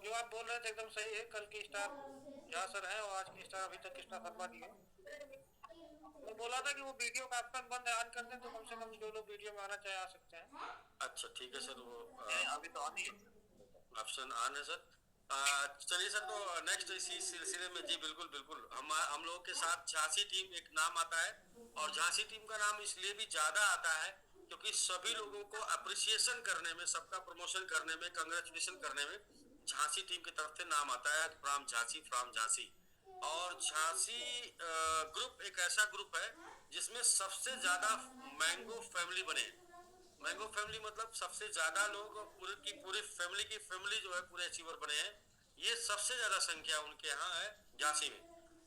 जो आप बोल रहे थे एकदम सही है। कल की स्टार झा सर है और आज की स्टार अभी तक कृष्णा शर्मा जी है। मैं बोला था कि वो वीडियो का ऑप्शन बंद है, ऑन कर दें तो कम से कम जो लोग वीडियो में आना चाहे आ सकते हैं। अच्छा ठीक है सर, वो अभी तो ऑन ही है, ऑप्शन ऑन है सर। चलिए सर, तो नेक्स्ट इसी सिलसिले में, जी बिल्कुल बिल्कुल, हम लोगों के साथ झांसी टीम एक नाम आता है। और झांसी टीम का नाम इसलिए भी ज्यादा आता है क्योंकि सभी लोगों को अप्रिसिएशन करने में, सबका प्रमोशन करने में, कंग्रेचुलेशन करने में झांसी टीम की तरफ से नाम आता है, फ्रॉम झांसी, फ्रॉम झांसी। और झांसी ग्रुप एक ऐसा ग्रुप है जिसमें सबसे ज्यादा मैंगो फैमिली बने। मैंगो फैमिली मतलब सबसे ज्यादा लोग, पूरी फैमिली की फैमिली जो है पूरे अचीवर बने हैं। ये सबसे ज्यादा संख्या उनके यहाँ है झांसी में।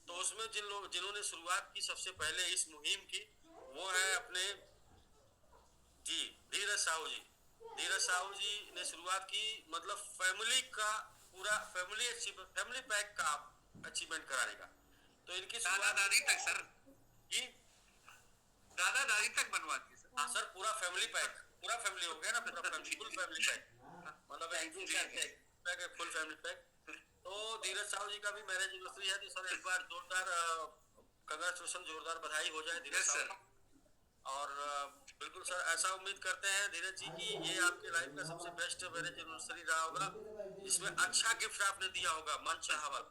तो उसमें जिन्होंने शुरुआत की सबसे पहले इस मुहिम की, वो है अपने, जी, धीरज साहू जी। धीरज साहू जी ने शुरुआत की, मतलब फैमिली का पूरा फैमिली पैक का अचीवमेंट कराने का। तो इनकी दादा दादी तक सर, जी, दादा दादी तक बनवा दी सर। हाँ सर, पूरा फैमिली पैक, पूरा फैमिली हो गया ना, पूरा फैमिली, फुल फैमिली पैक, मतलब एक फुल फैमिली पैक। तो धीरज साहू जी का भी मैरिज एनिवर्सरी है, तो सर एक बार जोरदार कंग्रेचुलेशन, जोरदार बधाई हो जाए धीरज साहू। और बिल्कुल सर, ऐसा उम्मीद करते हैं धीरज जी की ये आपके लाइफ का सबसे बेस्ट मैरिज एनिवर्सरी रहा होगा, जिसमें अच्छा गिफ्ट आपने दिया होगा, मन चाहा वाला।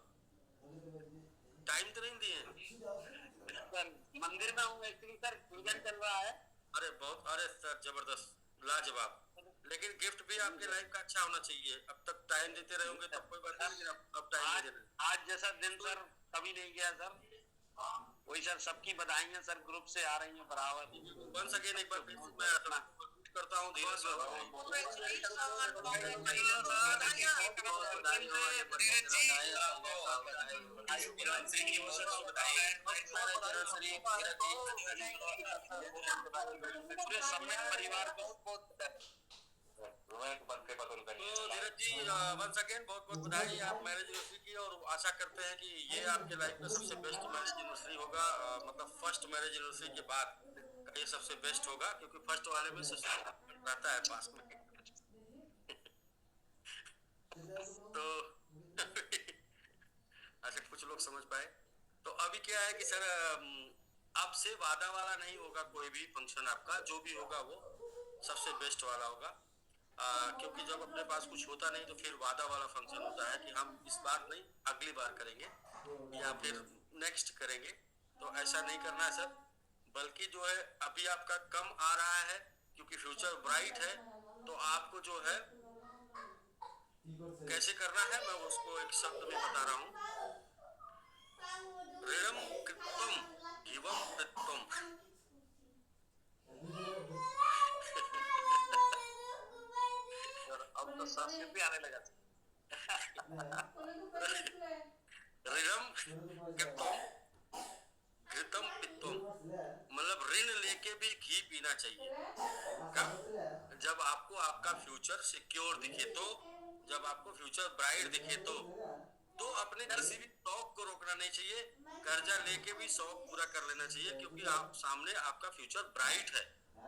टाइम तो नहीं दिए सर, मंदिर में हूँ एक्चुअली सर, पूजन चल रहा है। अरे बहुत, अरे सर जबरदस्त, लाजवाब। लेकिन गिफ्ट भी आपके लाइफ का अच्छा होना चाहिए। अब तक टाइम देते रहोगे तब कोई बात नहीं, लेकिन अब टाइम नहीं देना। आज जैसा दिन सर कभी नहीं गया सर। वही सर, सबकी बधाइयां सर ग्रुप से आ रही हैं बराबर। बन सके एक बार फिर से मैं करता हूँ धीरज परिवार को। तो धीरज जी, वंस अगेन बहुत बहुत बधाई, आप मैरिज एनिवर्सरी की, और आशा करते हैं कि ये आपके लाइफ का सबसे बेस्ट मैरिज एनिवर्सरी होगा। मतलब फर्स्ट मैरिज एनिवर्सरी के बाद का ये सबसे बेस्ट होगा, क्योंकि फर्स्ट वाले में ससुराल रहता है पास में। तो अच्छा, कुछ लोग समझ पाए। तो अभी क्या है कि सर, अब से वादा वाला नहीं होगा, कोई भी फंक्शन आपका जो भी होगा वो सबसे बेस्ट वाला होगा। क्योंकि जब अपने पास कुछ होता नहीं तो फिर वादा वाला फंक्शन होता है कि हम इस बार नहीं अगली बार करेंगे या फिर नेक्स्ट करेंगे। तो ऐसा नहीं करना है सर, बल्कि जो है अभी आपका कम आ रहा है क्योंकि फ्यूचर ब्राइट है। तो आपको जो है कैसे करना है, मैं उसको एक शब्द में बता रहा हूँ। ऋणम कृत्वम गिवम कृत्वम। अब तो संस्कृत भी आने लगा। ऋणम कृत्वम घृतम पित्तम, मतलब ऋण लेके भी घी पीना चाहिए। कब? जब आपको आपका फ्यूचर सिक्योर दिखे तो, जब आपको फ्यूचर ब्राइट दिखे तो अपने किसी भी शौक को रोकना नहीं चाहिए। कर्जा लेके भी शौक पूरा कर लेना चाहिए, क्योंकि आप सामने आपका फ्यूचर ब्राइट है,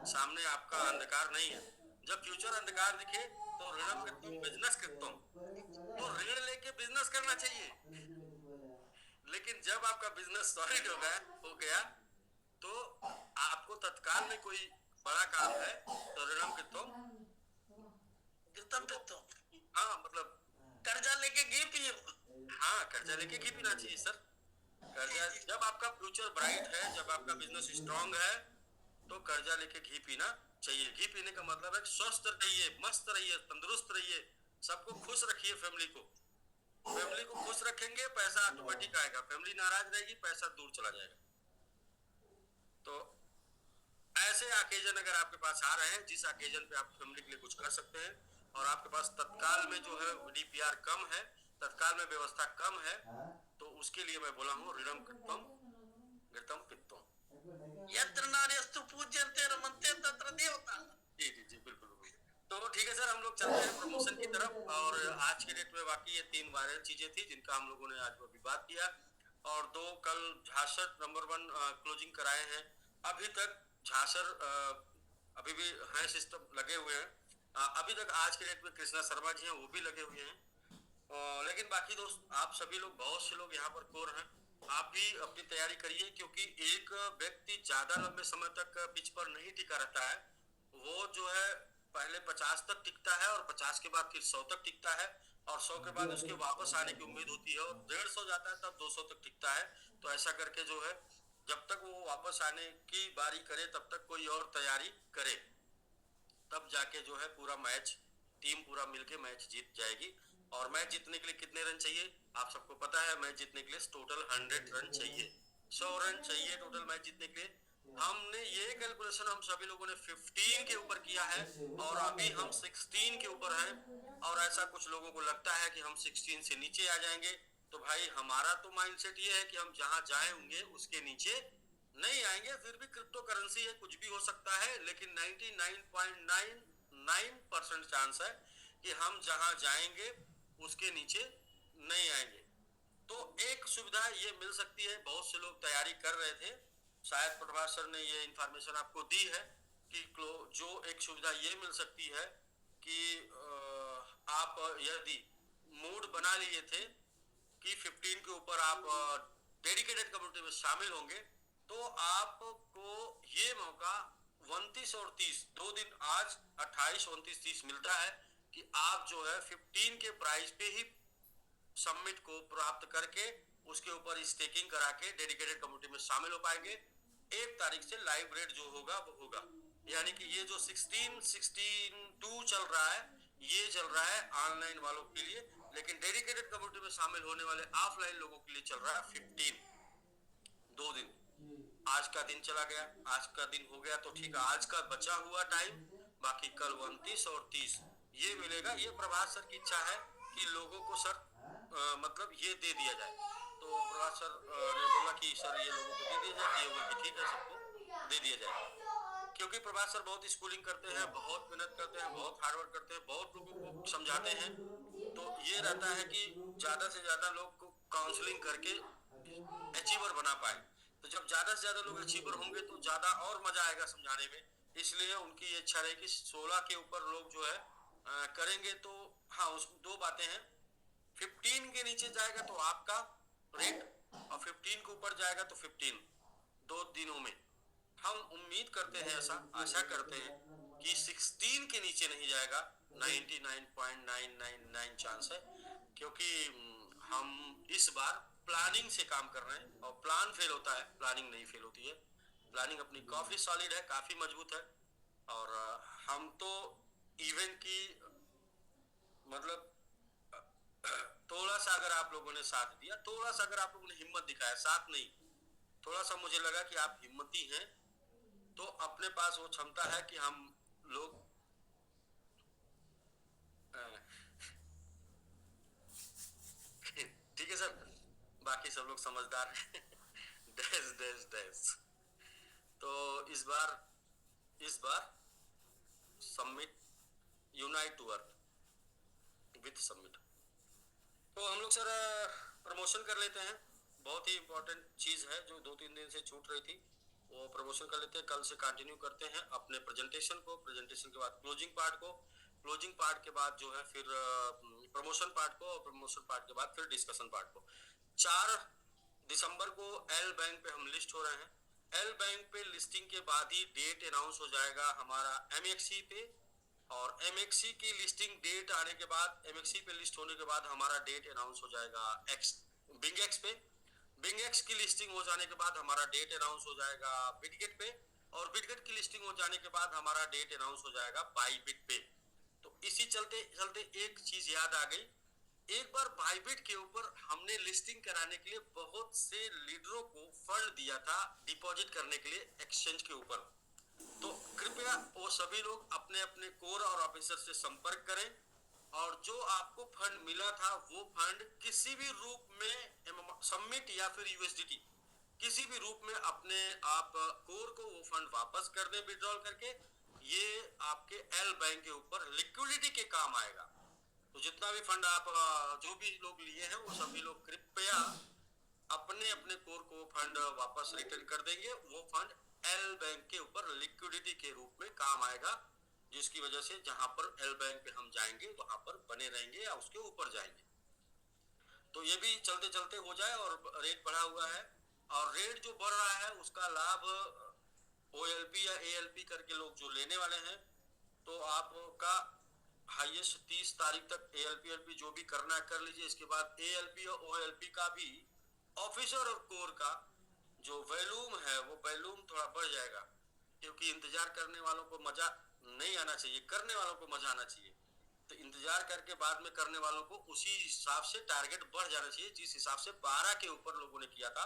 सामने आपका अंधकार नहीं है। जब फ्यूचर अंधकार दिखे तो ऋणम कृत्वम बिजनेस कृत्वम, तो ऋण लेके बिजनेस करना चाहिए। लेकिन जब आपका बिजनेस सॉलिड हो गया तो आपको तत्काल में कोई बड़ा काम है तो ऋणम कृत्वम कृतम कृत्वम, हाँ मतलब कर्जा लेके घी पिए। हाँ, कर्जा लेके घी पीना चाहिए सर। कर्जा, जब आपका फ्यूचर ब्राइट है, जब आपका बिजनेस स्ट्रांग है, तो कर्जा लेके घी पीना चाहिए। घी पीने का मतलब है स्वस्थ रहिए, मस्त रहिए, तंदुरुस्त रहिए, सबको खुश रखिए। फैमिली को खुश रखेंगे, पैसा ऑटोमेटिक आएगा। फैमिली नाराज रहेगी, पैसा दूर चला जाएगा। तो ऐसे ऑकेजन अगर आपके पास आ रहे हैं, जिस ऑकेजन पे आप फैमिली के लिए कुछ कर सकते हैं, और आपके पास तत्काल में जो है डीपीआर कम है, तत्काल में व्यवस्था कम है, तो उसके लिए मैं बोला हूँ ऋणम कृत्वम घृतम पित्तम। यत्र नार्यस्तु पूज्यन्ते रमन्ते तत्र देवता। जी जी जी, बिल्कुल बिल्कुल। तो ठीक है सर, हम लोग चलते हैं प्रमोशन की तरफ। और आज की डेट में बाकी ये 3 वायरल चीजें थी जिनका हम लोगों ने आज अभी बात किया, और 2 कल झांसर नंबर 1 क्लोजिंग कराए हैं। अभी तक झांसर अभी भी है, सिस्टम लगे हुए हैं। अभी तक आज के डेट में कृष्णा शर्मा जी हैं, वो भी लगे हुए हैं। लेकिन बाकी दोस्त आप सभी लोग, बहुत से लोग यहाँ पर कोर हैं, आप भी अपनी तैयारी करिए, क्योंकि एक व्यक्ति ज्यादा लंबे समय तक पिच पर नहीं टिका रहता है। वो जो है पहले 50 तक टिकता है, और 50 के बाद फिर 100 तक टिकता है, और 100 के बाद उसके वापस आने की उम्मीद होती है, और 150 जाता है तब 200 तक टिकता है। तो ऐसा करके जो है जब तक वो वापस आने की बारी करे तब तक कोई और तैयारी करे, तब जाके जो है पूरा मैच, टीम पूरा मिलके मैच जीत जाएगी। और मैच जीतने के लिए कितने रन चाहिए आप सबको पता है। मैच जीतने के लिए टोटल 100 रन चाहिए, 100 रन चाहिए टोटल मैच जीतने के लिए। हमने ये कैलकुलेशन हम सभी लोगों ने 15 के ऊपर किया है, और अभी हम 16 के ऊपर हैं। और ऐसा कुछ लोगों को लगता है कि हम 16 से नीचे आ जाएंगे। तो भाई हमारा तो माइंडसेट ये है कि हम जहां जाए होंगे उसके नीचे नहीं आएंगे। फिर भी क्रिप्टो करेंसी है, कुछ भी हो सकता है, लेकिन 99.99% चांस है कि हम जहां जाएंगे उसके नीचे नहीं आएंगे। तो एक सुविधा ये मिल सकती है, बहुत से लोग तैयारी कर रहे थे, शायद प्रभास सर ने ये इंफॉर्मेशन आपको दी है कि जो एक सुविधा ये मिल सकती है कि आप यदि मूड बना लिए थे कि 15 के ऊपर आप डेडिकेटेड कम्युनिटी में शामिल होंगे, तो आपको ये मौका 29 और 30 दो दिन, आज 28, 29, 30 मिलता है कि आप जो है 15 के प्राइस पे ही सबमिट को प्राप्त करके उसके ऊपर स्टेकिंग करा के डेडिकेटेड कम्युनिटी में शामिल हो पाएंगे। 1 तारीख से लाइव रेट जो होगा वो होगा, यानी कि ये जो 16 चल रहा है, ये चल रहा है ऑनलाइन वालों के लिए, लेकिन डेडिकेटेड कम्युनिटी में शामिल होने वाले ऑफलाइन लोगों के लिए चल रहा है 15। 2 दिन, आज का दिन चला गया, आज का दिन हो गया तो ठीक है, आज का बचा हुआ टाइम, बाकी कल 29 और 30 ये मिलेगा। ये प्रभात सर की इच्छा है कि लोगों को सर मतलब ये दे दिया जाए। तो प्रभात सर ने बोला कि सर ये लोगों को दे दिया जाए, ये होगा कि ठीक है सबको दे दिया जाए, क्योंकि प्रभात सर बहुत स्कूलिंग करते हैं, बहुत मेहनत करते हैं, बहुत हार्डवर्क करते हैं, बहुत लोगों को समझाते हैं। तो ये रहता है कि ज्यादा से ज्यादा लोग को काउंसलिंग करके अचीवर बना पाए। तो जब ज्यादा से ज्यादा लोग अचीवर होंगे तो ज्यादा और मजा आएगा समझाने में। इसलिए उनकी इच्छा रही कि 16 के ऊपर लोग जो है करेंगे। तो हाँ, उस दो बातें हैं, 15 के नीचे जाएगा तो आपका रेट, और 15 के ऊपर जाएगा तो 15। 2 दिनों में हम उम्मीद करते हैं, ऐसा आशा करते हैं कि 16 के नीचे नहीं जाएगा। 99.999 चांस है, क्योंकि हम इस बार प्लानिंग से काम कर रहे हैं, और प्लान फेल होता है, प्लानिंग नहीं फेल होती है। प्लानिंग अपनी काफी सॉलिड है, काफी मजबूत है। और हम तो इवेंट की मतलब थोड़ा सा अगर आप लोगों ने साथ दिया, थोड़ा सा अगर आप लोगों ने हिम्मत दिखाया, साथ नहीं, थोड़ा सा मुझे लगा कि आप हिम्मती हैं, तो अपने पास वो क्षमता है कि हम लोग ठीक है सर, बाकी सब लोग समझदार हैं। Dash dash dash. तो इस बार, इस बार submit, unite to work with submit. तो हम लोग सर प्रमोशन कर लेते हैं, बहुत ही इंपॉर्टेंट चीज है जो 2-3 दिन से छूट रही थी, वो प्रमोशन कर लेते हैं। कल से कंटिन्यू करते हैं अपने प्रेजेंटेशन को, प्रेजेंटेशन के बाद क्लोजिंग पार्ट को, क्लोजिंग पार्ट के बाद जो है फिर प्रमोशन पार्ट को, और प्रमोशन पार्ट के बाद फिर डिस्कशन पार्ट को। 4 दिसंबर को एल बैंक पे हम लिस्ट हो रहे हैं। एल बैंक पे लिस्टिंग के बाद ही डेट अनाउंस हो जाएगा हमारा एमएक्सी पे, और एमएक्सी की लिस्टिंग डेट आने के बाद, एमएक्सी पे लिस्ट होने के बाद हमारा डेट अनाउंस हो जाएगा एक्स बिंगेक्स पे। बिंगेक्स की लिस्टिंग हो जाने के बाद हमारा डेट अनाउंस हो जाएगा बिटगेट पे, और बिटगेट की लिस्टिंग हो जाने के बाद हमारा डेट अनाउंस हो जाएगा बाईबिट पे। तो इसी चलते चलते एक चीज याद आ गई, एक बार बाईबिट के ऊपर हमने लिस्टिंग कराने के लिए बहुत से लीडरों को फंड दिया था डिपॉजिट करने के लिए एक्सचेंज के ऊपर। तो कृपया वो सभी लोग अपने अपने कोर और ऑफिसर से संपर्क करें, और जो आपको फंड मिला था वो फंड किसी भी रूप में सबमिट या फिर यूएसडीटी किसी भी रूप में अपने आप कोर को वो फंड वापस कर दें विड्रॉल करके। ये आपके एल बैंक के ऊपर लिक्विडिटी के काम आएगा। तो जितना भी फंड आप जो भी लोग लिए हैं वो सभी लोग कृपया अपने अपने कोर को फंड वापस रिटर्न कर देंगे। वो फंड एल बैंक के ऊपर लिक्विडिटी के रूप में काम आएगा, जिसकी वजह से जहां पर एल बैंक पे हम जाएंगे वहां पर बने रहेंगे या उसके ऊपर जाएंगे। तो ये भी चलते चलते हो जाए। और रेट बढ़ा हुआ है, और रेट जो बढ़ रहा है उसका लाभ OLP या ALP करके लोग जो लेने वाले हैं, तो आपका हाईएस्ट 30 तारीख तक ALP जो भी करना है कर लीजिए। इसके बाद ALP और OLP का भी ऑफिसर और कोर का जो वॉल्यूम है वो वॉल्यूम थोड़ा बढ़ जाएगा, क्योंकि इंतजार करने वालों को मजा नहीं आना चाहिए, करने वालों को मजा आना चाहिए। तो इंतजार करके बाद में करने वालों को उसी हिसाब से टारगेट बढ़ जाना चाहिए। जिस हिसाब से 12 के ऊपर लोगों ने किया था,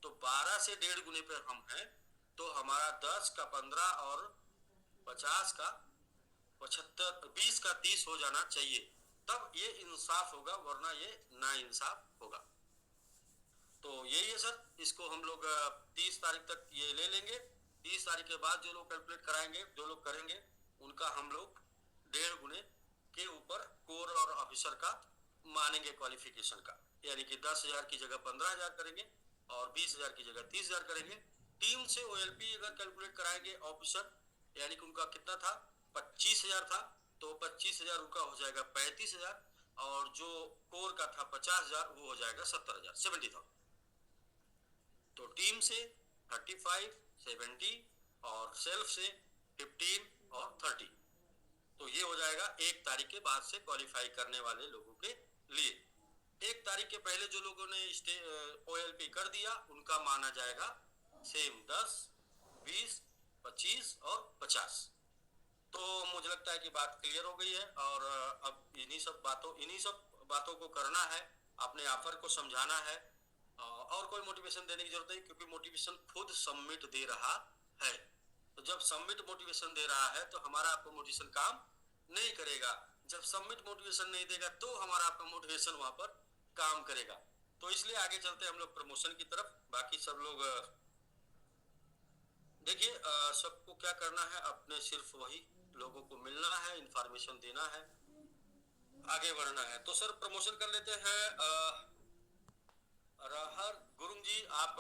तो 12 से 1.5 गुने पे हम हैं, तो हमारा 10 का 15 और 50 का 75, 20 का 30 हो जाना चाहिए, तब ये इंसाफ होगा, वरना ये ना इंसाफ होगा। तो यही है सर, इसको हम लोग 30 तारीख तक ये ले लेंगे। 30 तारीख के बाद जो लोग कैलकुलेट कराएंगे, जो लोग करेंगे, उनका हम लोग 1.5 गुने के ऊपर कोर और ऑफिसर का मानेंगे क्वालिफिकेशन का, यानी कि 10,000 की जगह 15,000 करेंगे और 20,000 की जगह 30,000 करेंगे। टीम से OLP अगर कैलकुलेट कराएंगे ऑफिसर, यानी कि उनका कितना था, 25,000 था, तो 25,000 उनका हो जाएगा 35,000, और जो कोर का था 50,000 वो हो जाएगा 70,000, 70,000। तो टीम से 35, 70 और सेल्फ से 15 और 30, तो ये हो जाएगा 1 तारीख के बाद से क्वालिफाई करने वाले लोगों के लिए। 1 तारीख के पहले जो लोगों ने OLP कर दिया, उनका माना जाएगा सेम 10, 20, 25 और 50। तो मुझे लगता है कि बात क्लियर हो गई है, और अब इन्हीं सब बातों को करना है, अपने ऑफर को समझाना है, और कोई मोटिवेशन देने की जरूरत नहीं, क्योंकि मोटिवेशन खुद सबमिट दे रहा है। तो जब सबमिट मोटिवेशन दे रहा है तो हमारा आपको मोटिवेशन काम नहीं करेगा। जब सबमिट मोटिवेशन नहीं देगा तो हमारा आपका मोटिवेशन वहां पर काम करेगा। तो इसलिए आगे चलते हम लोग प्रमोशन की तरफ। बाकी सब लोग देखिए, सबको क्या करना है, अपने सिर्फ वही लोगों को मिलना है, इंफॉर्मेशन देना है, आगे बढ़ना है। तो सर प्रमोशन कर लेते हैं। राहर गुरुंग जी, आप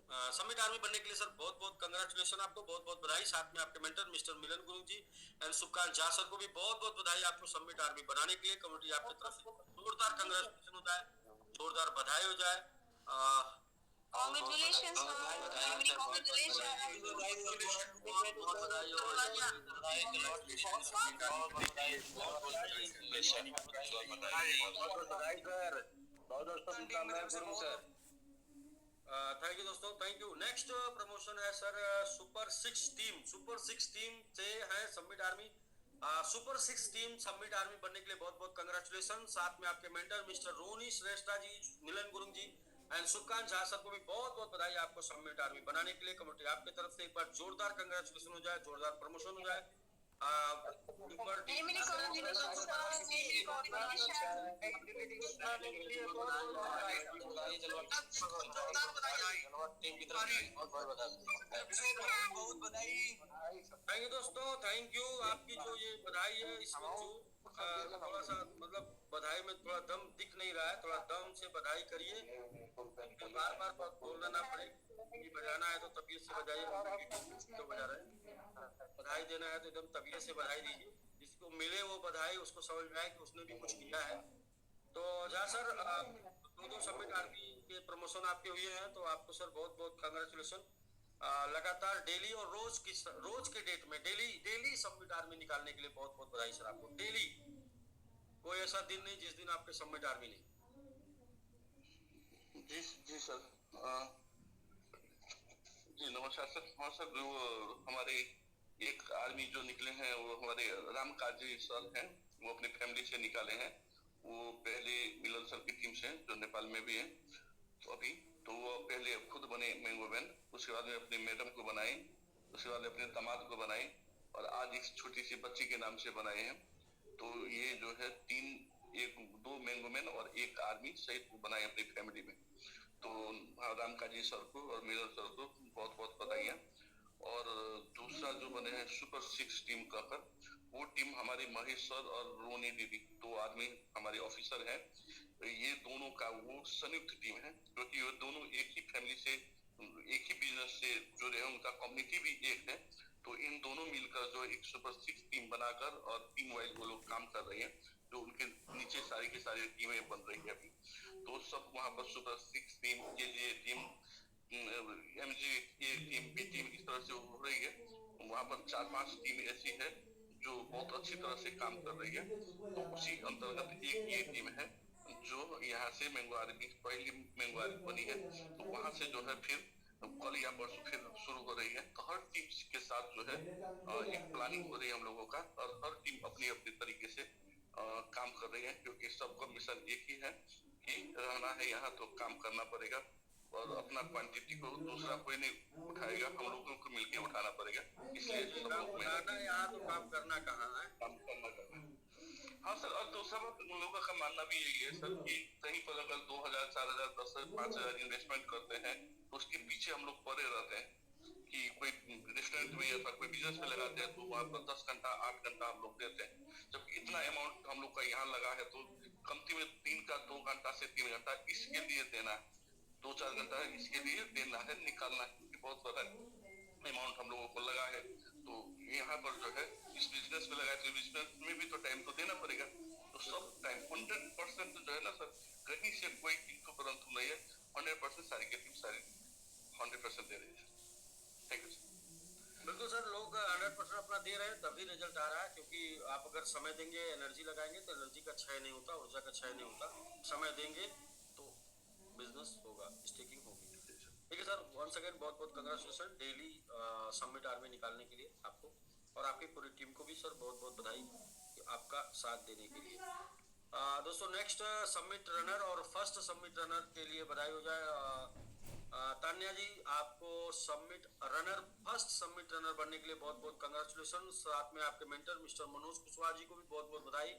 समिट आर्मी बनने के लिए सर बहुत बहुत कंग्रेचुलेशन, आपको बहुत बहुत बधाई। साथ में आपके mentor mister Milan Gurung ji and Sukant Jha sir को भी बहुत बहुत बधाई आपको समिट आर्मी बनाने के लिए। कमेटी आपकी तरफ से जोरदार कंग्रेचुलेशन हो जाए, जोरदार बधाई हो जाए। Congratulations, थैंक यू दोस्तों, थैंक यू। नेक्स्ट प्रमोशन है sir super 6 team. Super 6 team से है submit army. Super 6 team submit army बनने के लिए बहुत बहुत कंग्रेचुलेशन। साथ में आपके mentor mister Roni Shrestha ji, Milan Gurung ji and Sukant Jha sir को भी बहुत बहुत बधाई आपको सबमिट आर्मी बनाने के लिए। कमेटी आपकी तरफ से एक बार जोरदार कंग्रेचुलेशन हो जाए, जोरदार प्रमोशन हो जाए। थैंक यू दोस्तों, थैंक यू। आपकी जो ये बधाई है, इसमें जो थोड़ा सा मतलब बधाई में थोड़ा दम दिख नहीं रहा है, थोड़ा दम से बधाई करिए, बार बार बोलना ना पड़े कि बजाना है तो तबीयत से बजाइए, तो बजा रहे। बधाई देना है तो एकदम तबीयत से बधाई दीजिए, जिसको मिले वो बधाई उसको समझ में आए कि उसने भी कुछ किया है। तो जहाँ सर दो सबमिट आर्मी के प्रमोशन आपके हुए हैं, तो आपको सर बहुत बहुत कंग्रेचुलेशन। लगातार डेली और रोज के डेट में डेली सबमिट आर्मी निकालने के लिए बहुत बहुत बधाई सर आपको। डेली कोई ऐसा दिन नहीं जिस दिन आपके सबमिट आर्मी नहीं। जी सर, जी नमस्कार सर। हाँ सर, जो हमारे एक आर्मी जो निकले हैं वो हमारे राम काजी सर हैं, वो अपनी फैमिली से निकाले हैं। वो पहले मिलन सर की टीम से जो नेपाल में भी है, तो अभी तो वो पहले खुद बने मैंगो मैन, उसके बाद में अपनी मैडम को बनाए, उसके बाद अपने दामाद को बनाए, और आज एक छोटी सी बच्ची के नाम से बनाए हैं। तो ये जो है 2 मैंगो मैन और 1 आर्मी सहित बनाए अपनी फैमिली में। तो राम काजी सर को और मिलन सर को बहुत बहुत बधाइयाँ। और दूसरा जो बने हैं सुपर 6 टीम का कर, वो टीम हमारी महेश सर और रोनी दीदी 2 आदमी हमारे ऑफिसर हैं। ये दोनों का वो संयुक्त टीम है, क्योंकि वो दोनों एक ही फैमिली से, एक ही बिजनेस से जुड़े हैं, उनका कम्युनिटी भी एक है। तो इन दोनों मिलकर जो एक सुपर 6 टीम बनाकर और टीम वाइज वो लोग काम कर रहे हैं, जो उनके नीचे सारी की सारी टीमें बन रही है अभी, तो सब वहाँ पर सुपर 6 टीम, ये टीम, एमजी ये टीम, बी टीम, इस तरह से हो रही है। वहाँ पर 4-5 टीम ऐसी है जो बहुत अच्छी तरह से काम कर रही है। तो उसी अंतर्गत एक ये टीम है जो यहाँ से मैंगो आर्मी पहली मैंगो आर्मी बनी है, तो वहाँ से जो है फिर कल या परसों फिर शुरू हो रही है। तो हर टीम के साथ जो है एक प्लानिंग हो रही है हम लोगों का, और हर टीम अपनी अपनी तरीके से काम कर रही है, क्योंकि सबका मिशन एक ही है कि रहना है यहाँ तो काम करना पड़ेगा, और अपना क्वांटिटी को दूसरा कोई नहीं उठाएगा, हम लोगों को मिलकर उठाना पड़ेगा। इसलिए सब लोग उठाना यहाँ तो काम करना कहाँ है, काम करना करना। हाँ सर, और दूसरा बात उन लोगों का मानना भी यही है सर कि कहीं पर अगर 2000, 4000, 10,000, 5,000 इन्वेस्टमेंट करते हैं तो उसके पीछे हम लोग पड़े रहते हैं कि कोई रेस्टोरेंट में या कोई बिजनेस में लगाते हैं तो वहाँ पर 10 घंटा 8 घंटा हम लोग देते हैं। जब इतना अमाउंट हम लोग का यहाँ लगा है तो कमती में 2 घंटा से 3 घंटा इसके लिए देना है, 2-4 घंटा इसके लिए देना है, निकालना है, क्योंकि बहुत बड़ा अमाउंट हम लोगों को लगा है। तो यहाँ पर जो है इस बिजनेस में लगाए, तो बिजनेस में भी तो टाइम तो देना पड़ेगा। तो सब टाइम 100% जो है ना सर, कहीं से कोई किंतु परंतु नहीं है, 100% सारी की टीम सारी 100% दे रही है। Thank you sir. बिल्कुल सर, लोग 100% अपना दे रहे हैं तभी रिजल्ट आ रहा है, क्योंकि आप अगर समय देंगे, एनर्जी लगाएंगे तो एनर्जी का क्षय नहीं होता, ऊर्जा का क्षय नहीं होता। समय देंगे तो बिजनेस होगा, स्टेकिंग होगी। ठीक है सर, वंस अगेन बहुत बहुत कंग्रेचुलेशन डेली समिट आर्मी निकालने के लिए आपको, और आपकी पूरी टीम को भी सर बहुत बहुत बधाई आपका साथ देने के लिए। दोस्तों नेक्स्ट समिट रनर और फर्स्ट समिट रनर के लिए बधाई हो जाए। तान्या जी, आपको summit runner, first summit runner बनने के लिए बहुत बहुत कंग्रेचुलेशन। साथ में आपके मेंटर मिस्टर मनोज कुशवाहा जी को भी बहुत बहुत बधाई,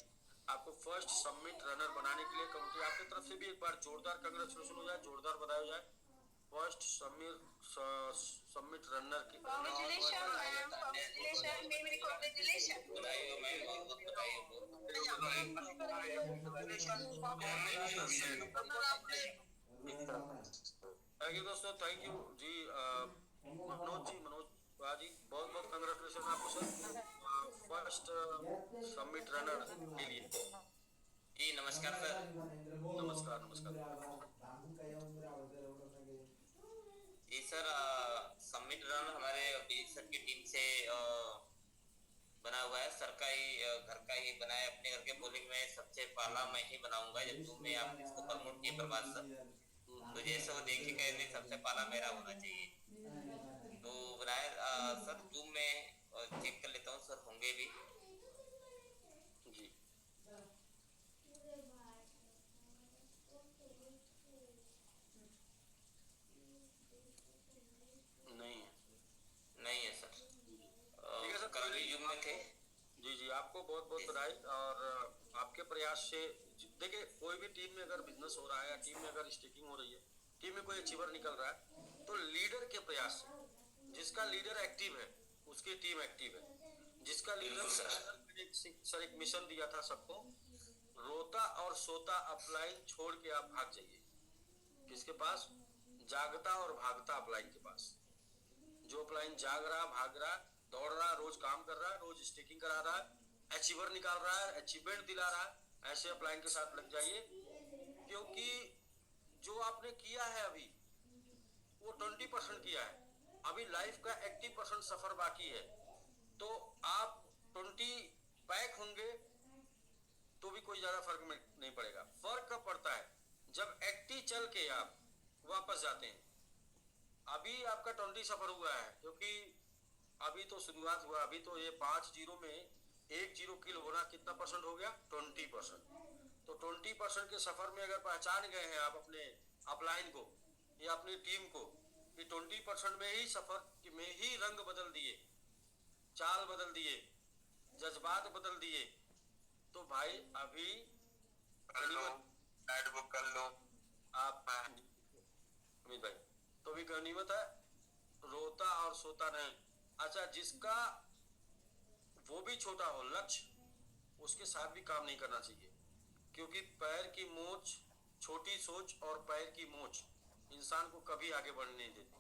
आपको फर्स्ट समिट रनर बनाने के लिए। कमेटी आपकी तरफ से भी एक बार जोरदार कंग्रेचुलेशन हो जाए, जोरदार बधाई हो जाए फर्स्ट समिट रनर की। कांग्रेचुलेशन मैम, कांग्रेचुलेशन, मेरी कांग्रेचुलेशन, बधाई हो मैम, बहुत बहुत बधाई हो। थैंक यू दोस्तों, थैंक यू जी। मनोज जी बहुत बहुत कंग्रेचुलेशन आपको सर फर्स्ट समिट रनर के लिए। जी नमस्कार सर। नमस्कार नमस्कार। जी सर, समिट रन हमारे अभिजीत सर की टीम से बना हुआ है। सर का ही घर का ही बना है, अपने घर के बोलिंग में सबसे पहला मैं ही बनाऊंगा जब जूम में आप इसको प्रमोट किए प्रभात सर, तो जैसे वो देख के कह रहे सबसे पहला मेरा होना चाहिए, तो बनाया सर। जूम में चेक कर लेता हूँ सर, होंगे भी जी। नहीं है सर, ठीक है सर, कल भी जूम में थे। जी जी, आपको बहुत बहुत बधाई। और आपके प्रयास से देखिए, कोई भी टीम में अगर बिजनेस हो रहा है या टीम में अगर स्टेकिंग हो रही है, टीम में कोई अचीवर निकल रहा है, तो लीडर के प्रयास से, जिसका लीडर एक्टिव है उसकी टीम एक्टिव है। जिसका लीडर सर एक मिशन दिया था सबको, रोता और सोता अपलाइन छोड़ के आप भाग जाइए। किसके पास? जागता और भागता अपलाइन के पास। जो अपलाइन जाग रहा, भाग रहा, दौड़ रहा, रोज काम कर रहा है, रोज स्टेकिंग करा रहा है, अचीवर निकाल रहा है, अचीवमेंट दिला रहा है, ऐसे अपलाइन के साथ लग जाइए। क्योंकि जो आपने किया है अभी वो 20% किया है, अभी लाइफ का 80% सफर बाकी है। तो आप 20 बैक होंगे तो भी कोई ज्यादा फर्क नहीं पड़ेगा। फर्क कब पड़ता है? जब 80 चल के आप वापस जाते हैं। अभी आपका 20 सफर हुआ है, क्योंकि अभी तो शुरुआत हुआ। अभी तो ये 5 जीरो में 1 जीरो किल होना कितना परसेंट हो गया? 20%। तो 20% के सफर में अगर पहचान गए हैं आप अपने अपलाइन को या अपनी टीम को कि 20% में ही सफर में ही रंग बदल दिए, चाल बदल दिए, जज्बात बदल दिए, तो भाई अभी ऐड बुक कर लो आप अमित भाई, तो भी गनीमत है, रोता और सोता नहीं। अच्छा, जिसका वो भी छोटा हो लक्ष्य, उसके साथ भी काम नहीं करना चाहिए, क्योंकि पैर की मोच, छोटी सोच और पैर की मोच इंसान को कभी आगे बढ़ने नहीं देती।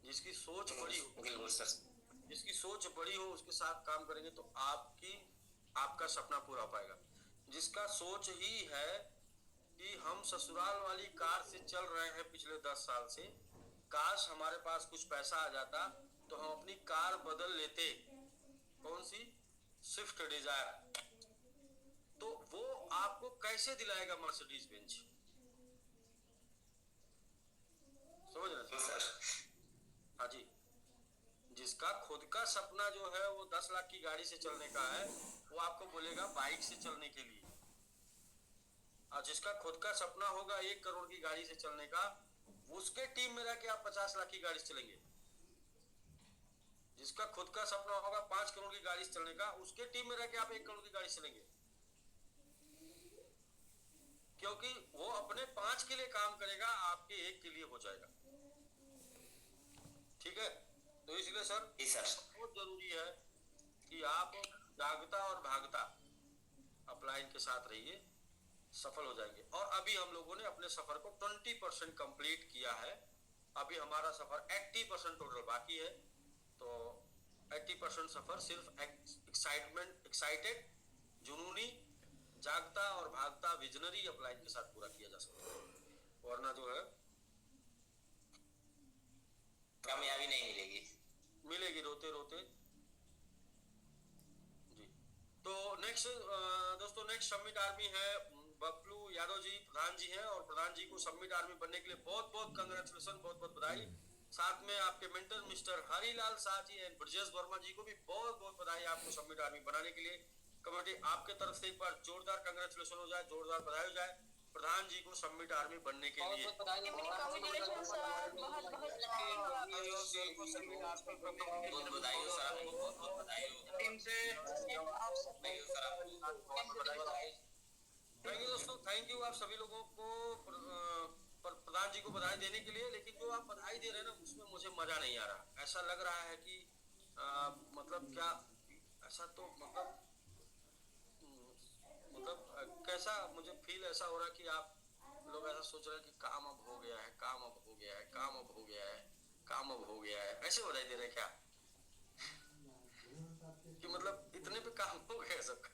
जिसकी सोच बड़ी हो, बिल्कुल सर, जिसकी सोच बड़ी हो उसके साथ काम करेंगे तो आपका सपना पूरा हो पाएगा। जिसका सोच ही है कि हम ससुराल वाली कार से चल रहे हैं पिछले 10 साल से, काश हमारे पास कुछ पैसा आ जाता तो हम अपनी कार बदल लेते। कौन सी? Swift Dzire. तो वो आपको कैसे दिलाएगा मर्सिडीज बेंच? समझ रहे सर? हाँ जी। जिसका खुद का सपना जो है वो 10 लाख की गाड़ी से चलने का है, वो आपको बोलेगा बाइक से चलने के लिए। और जिसका खुद का सपना होगा 1 करोड़ की गाड़ी से चलने का, उसके टीम में रह के आप 50 लाख की गाड़ी से चलेंगे। जिसका खुद का सपना होगा 5 करोड़ की गाड़ी से चलने का, उसके टीम में रह के आप 1 करोड़ की गाड़ी से चलेंगे, क्योंकि वो अपने 5 के लिए काम करेगा, आपके 1 के लिए हो जाएगा। ठीक है? तो इसलिए सर बहुत जरूरी है कि आप जागता और भागता अपलाइन के साथ रहिए, सफल हो जाएंगे। और अभी हम लोगों ने अपने सफर को 20% कंप्लीट किया है। अभी हमारा सफर 80% टोटल बाकी है। तो 80% सफर सिर्फ एक्साइटेड, जुनूनी, जागता और भागता विजनरी अपलाइन के साथ पूरा किया जा सकता है, वरना जो है कामयाबी नहीं मिलेगी रोते रोते जी। तो नेक्स्ट दोस्तों, नेक्स्ट समिट आर्मी है बबलू यादव जी, प्रधान जी हैं, और प्रधान जी को समिट आर्मी बनने के लिए बहुत बहुत कंग्रेचुलेशन, बहुत बहुत बधाई। साथ में आपके mentor mister Harilal Shah ji and Brajesh Verma ji को भी बहुत बहुत बधाई आपको समिट आर्मी बनाने के लिए। कमेटी आपके तरफ से एक बार जोरदार कंग्रेचुलेशन हो जाए, जोरदार बधाई हो जाए प्रधान जी को समिट आर्मी बनने के लिए। कॉन्ग्रेचुलेशन सर, बहुत बहुत बधाई हो आपको। बहुत बधाई हो सर, आपको बहुत बहुत बधाई हो टीम से थैंक यू दोस्तों, थैंक यू आप सभी लोगों को प्रधान जी को बधाई देने के लिए। लेकिन जो आप बधाई दे रहे हैं ना, उसमें मुझे मजा नहीं आ रहा। ऐसा लग रहा है कि मतलब क्या, ऐसा तो मतलब कैसा मुझे फील ऐसा हो रहा है कि आप लोग ऐसा सोच रहे हैं कि काम अब हो गया है, काम अब हो गया है, काम अब हो गया है, काम अब हो गया है, ऐसे बधाई दे रहे हैं क्या? कि मतलब इतने पे काम हो गया सबका?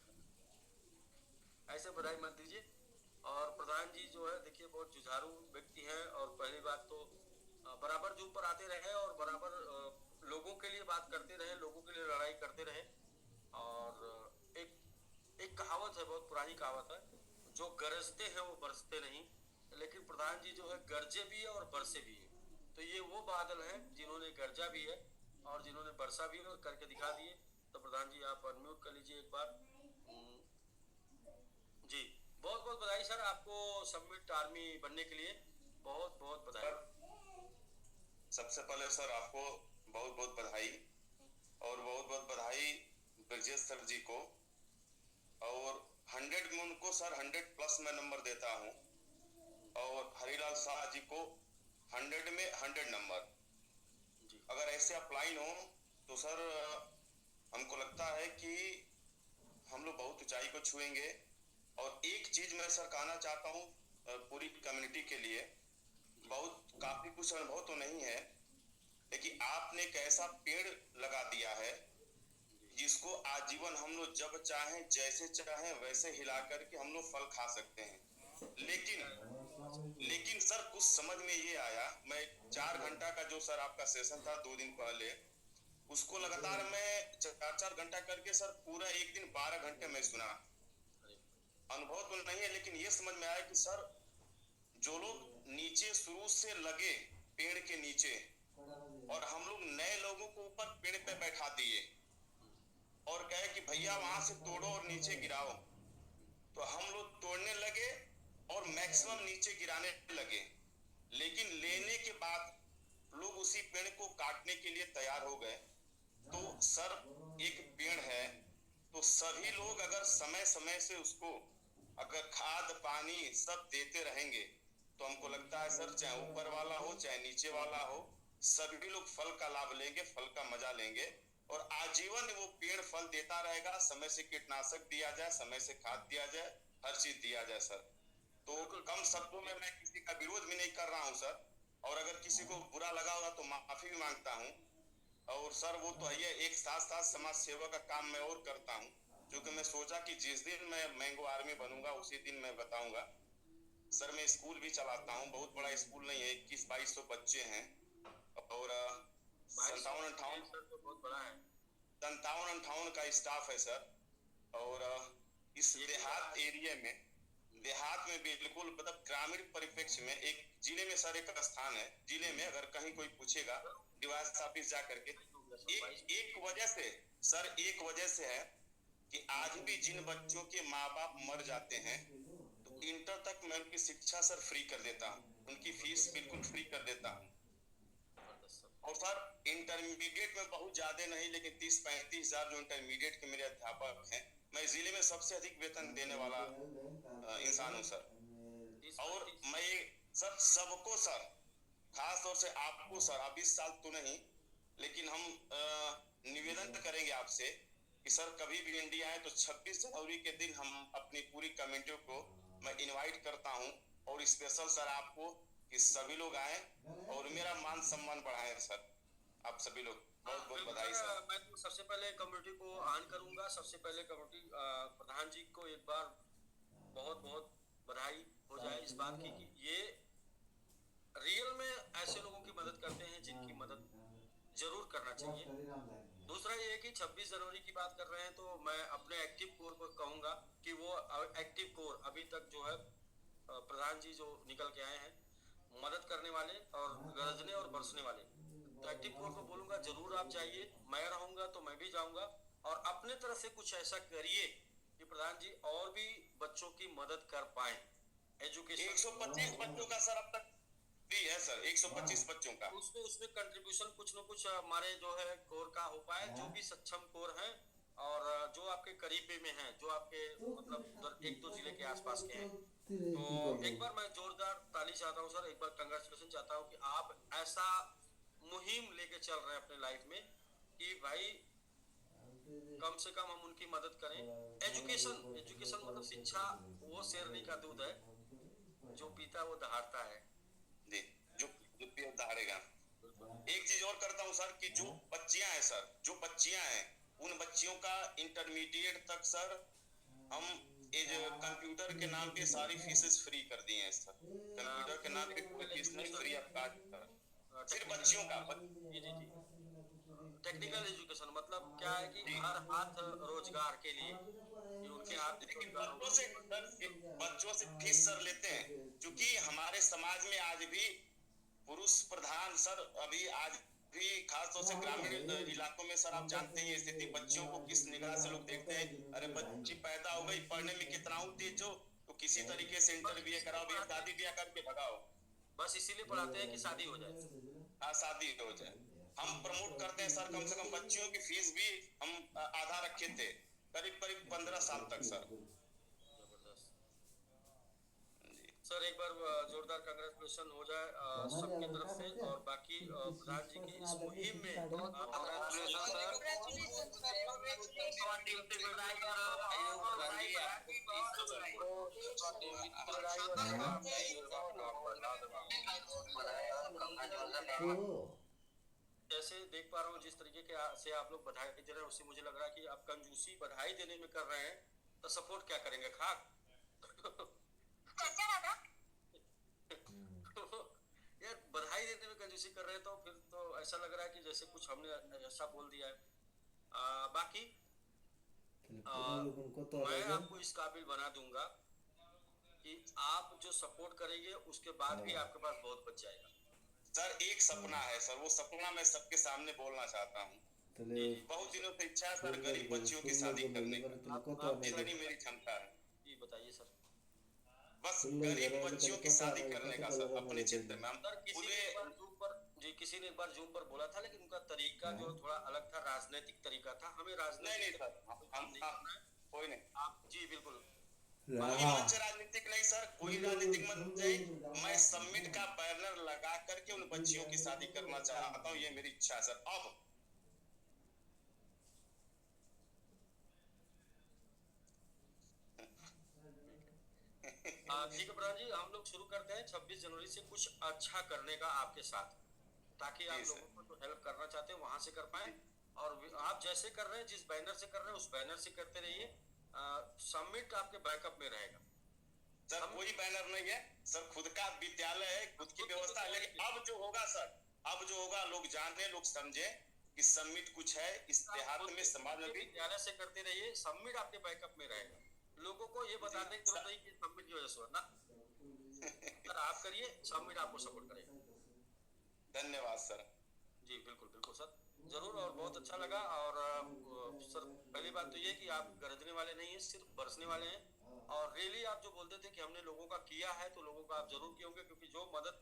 ऐसे बधाई मत दीजिए। और प्रधान जी जो है देखिए बहुत जुझारू व्यक्ति हैं, और पहली बात तो बराबर जो ऊपर आते रहे और बराबर लोगों के लिए बात करते रहे, लोगों के लिए लड़ाई करते रहे। और एक कहावत है, बहुत पुरानी कहावत है, जो गरजते हैं वो बरसते नहीं। लेकिन प्रधान जी जो है गरजे भी है और बरसे भी है। तो ये वो बादल हैं जिन्होंने गरजा भी है और जिन्होंने बरसा भी है और करके दिखा दिए। तो प्रधान जी आप अनम्यूट कर लीजिए एक बार जी। बहुत बहुत बधाई सर आपको समिट आर्मी बनने के लिए, बहुत बहुत बधाई। सबसे पहले सर आपको बहुत बहुत बधाई, और बहुत बहुत बधाई ब्रजेश सर जी को। और 100 में उनको सर 100+ में नंबर देता हूँ, और हरिलाल शाह जी को 100 में 100 नंबर। अगर ऐसे अप्लाइन हो तो सर हमको लगता है कि हम लोग बहुत ऊंचाई को छुएंगे। और एक चीज मैं सर कहना चाहता हूँ पूरी कम्युनिटी के लिए, बहुत काफी कुछ अनुभव तो नहीं है, लेकिन आपने एक ऐसा पेड़ लगा दिया है जिसको आजीवन हम लोग जब चाहें जैसे चाहें वैसे हिला करके हम लोग फल खा सकते हैं। लेकिन सर कुछ समझ में ये आया, मैं 4 घंटा का जो सर आपका सेशन था 2 दिन पहले, उसको लगातार मैं 4-4 घंटा करके सर पूरा एक दिन 12 घंटे में सुना। अनुभव तो नहीं है, लेकिन ये समझ में आया कि सर जो लोग नीचे शुरू से लगे पेड़ के नीचे, और हम लोग नए लोगों को ऊपर पेड़ पे बैठा दिए और कहे कि भैया वहां से तोड़ो और नीचे गिराओ, तो हम लोग तोड़ने लगे और मैक्सिमम नीचे गिराने लगे। लेकिन लेने के बाद लोग उसी पेड़ को काटने के लिए तैयार हो गए। तो सर एक पेड़ है तो सभी लोग अगर समय समय से उसको अगर खाद पानी सब देते रहेंगे तो हमको लगता है सर, चाहे ऊपर वाला हो चाहे नीचे वाला हो, सभी लोग फल का लाभ लेंगे, फल का मजा लेंगे, और आजीवन वो पेड़ फल देता रहेगा। समय से कीटनाशक दिया जाए, समय से खाद दिया जाए, हर चीज दिया जाए सर। तो कम शब्दों में मैं किसी का विरोध भी नहीं कर रहा हूँ सर, और अगर किसी को बुरा लगा होगा तो माफी भी मांगता हूँ। और सर वो तो है, एक साथ साथ समाज सेवा का काम मैं और करता हूँ। क्योंकि मैं सोचा कि जिस दिन मैं मैंगो आर्मी बनूंगा उसी दिन मैं बताऊंगा। सर मैं स्कूल भी चलाता हूँ, बहुत बड़ा स्कूल नहीं है, 21-2200 बच्चे हैं और 57-58 तो बहुत बड़ा है। 57-58 का स्टाफ है सर। और इस देहात एरिया में, देहात में बिल्कुल मतलब ग्रामीण परिप्रेक्ष्य में एक जिले में सर एक स्थान है, जिले में अगर कहीं कोई पूछेगा डिवाइस ऑफिस जा करके, एक वजह से सर, एक वजह से है कि आज भी जिन बच्चों के माँ बाप मर जाते हैं तो इंटर तक मैं उनकी शिक्षा सर फ्री कर देता हूँ, उनकी फीस बिल्कुल फ्री कर देता हूँ। और सर इंटरमीडिएट में बहुत ज्यादा नहीं, लेकिन 30-35 हजार जो इंटरमीडिएट के मेरे अध्यापक हैं, मैं जिले में सबसे अधिक वेतन देने वाला इंसान हूँ सर। और मैं सर सबको सर, खास तौर से आपको सर, अब इस साल तो नहीं, लेकिन हम निवेदन करेंगे आपसे कि सर कभी भी इंडिया आए तो 26 जनवरी के दिन हम अपनी पूरी कमेटी को मैं इनवाइट करता हूं और स्पेशल सर आपको कि सभी लोग आए और मेरा मान सम्मान बढ़ाएं सर। आप सभी लोग बहुत बहुत बधाई सर। मैं तो सबसे पहले कमेटी को ऑन करूंगा। सबसे पहले कमेटी प्रधान जी को एक बार बहुत बहुत बधाई हो जाए इस बात की कि ये रियल में ऐसे लोगों की मदद करते हैं जिनकी मदद जरूर करना चाहिए। दूसरा ये है कि 26 जनवरी की बात कर रहे हैं तो मैं अपने एक्टिव कोर को कहूंगा कि वो एक्टिव कोर अभी तक जो है प्रधान जी जो निकल के आए हैं मदद करने वाले और गरजने और बरसने वाले, तो एक्टिव कोर को बोलूंगा जरूर आप जाइए। मैं रहूंगा तो मैं भी जाऊंगा और अपने तरफ से कुछ ऐसा करिए कि प्रधान जी और भी बच्चों की मदद कर पाए। एजुकेशन 125 बच्चों का सर अब तक फ्री है सर, 125 बच्चों का। उसमें कंट्रीब्यूशन कुछ न कुछ हमारे जो है कोर का हो पाए, जो भी सक्षम कोर हैं और जो आपके करीबे में हैं, जो आपके मतलब 1-2 जिले के आसपास के हैं, तो एक बार मैं जोरदार ताली चाहता हूँ सर, एक बार कंग्रेचुलेशन चाहता हूँ कि आप ऐसा मुहिम लेके चल रहे हैं अपने लाइफ में कि भाई कम से कम हम उनकी मदद करें। एजुकेशन मतलब शिक्षा वो शेरनी का दूध है, जो पीता वो दहाड़ता है जी, जो पियो दहाड़ेगा। एक चीज और करता हूँ सर कि जो बच्चियां हैं सर, जो बच्चियां हैं उन बच्चियों का इंटरमीडिएट तक सर हम कंप्यूटर के नाम पे सारी फीसेस फ्री कर दी हैं सर। कंप्यूटर के नाम पे कोई फीस नहीं, फ्री ऑफ कॉस्ट सिर्फ बच्चियों का। जी टेक्निकल एजुकेशन मतलब क्या है कि हर हाथ रोजगार के लिए कि उनके हाथ, लेकिन बच्चों से फीस सर लेते हैं, क्योंकि हमारे समाज में आज भी पुरुष प्रधान सर, अभी आज भी खास तौर से ग्रामीण इलाकों में सर आप जानते हैं स्थिति, बच्चियों को किस निगाह से लोग देखते हैं। अरे बच्ची पैदा हो गई, पढ़ने में कितना तेज हो तो किसी तरीके से इंटर बीए कराओ, भी शादी ब्याह करके भगाओ, बस इसीलिए पढ़ाते हैं कि शादी हो जाए। हाँ शादी हो जाए। हम प्रमोट करते हैं सर, कम से कम बच्चियों की फीस भी हम आधा रखे थे, करीब 15 साल तक सर। सर एक बार जोरदार कांग्रेचुलेशन हो जाए सबकी तरफ से और बाकी प्रधान जी की इस मुहिम में जैसे देख पा रहा हूँ जिस तरीके के से आप लोग बधाई दे रहे हैं, उससे मुझे लग रहा है कि आप कंजूसी बधाई देने में कर रहे हैं तो सपोर्ट क्या करेंगे, खाक यार बधाई देने में कंजूसी कर रहे हैं तो फिर तो ऐसा लग रहा है कि जैसे कुछ हमने ऐसा बोल दिया है। बाकी मैं आपको इस काबिल बना दूंगा कि आप जो सपोर्ट करेंगे उसके बाद भी आपके पास बहुत बच जाएगा। सर एक सपना है सर, वो सपना मैं सबके सामने बोलना चाहता हूँ। बहुत दिनों से इच्छा है सर गरीब बच्चियों की शादी करने का, जितनी मेरी क्षमता है। जी बताइए सर। बस गरीब बच्चियों की शादी करने का सर अपने क्षेत्र में। हम किसी ने एक बार जूम पर बोला था, लेकिन उनका तरीका जो थोड़ा अलग था, राजनीतिक तरीका था। हमें राजनीतिक कोई नहीं, आप जी बिल्कुल कोई मंच राजनीतिक नहीं सर, कोई राजनीतिक मंच नहीं। मैं समिट का बैनर लगा करके उन बच्चियों की शादी करना चाहता हूँ, ये मेरी इच्छा है सर। अब ठीक है प्रधान जी, हम लोग शुरू करते हैं 26 जनवरी से कुछ अच्छा करने का आपके साथ, ताकि आप लोगों को जो हेल्प करना चाहते हैं वहां से कर पाए और आप जैसे कर रहे हैं, जिस बैनर से कर रहे हैं उस बैनर से करते रहिए। समिट आपके बैकअप में रहेगा। सर कोई बैनर नहीं है सर, खुद का विद्यालय है, खुद की व्यवस्था है। लेकिन अब जो होगा सर, अब जो होगा लोग जाने, लोग समझे कि समिट कुछ है इस देहात में, समाज में भी। विद्यालय से करते रहिए, समिट आपके बैकअप में रहेगा। लोगों को ये बताने की जरूरत नहीं कि समिट की वजह से ना सर, आप करिए, समिट आपको सपोर्ट करेगा। धन्यवाद सर। जी बिल्कुल बिल्कुल सर, जरूर। और बहुत अच्छा लगा। और सर पहली बात तो ये कि आप गरजने वाले नहीं हैं, सिर्फ बरसने वाले हैं। और रियली आप जो बोलते थे कि हमने लोगों का किया है, तो लोगों का आप जरूर किए होंगे, क्योंकि जो मदद,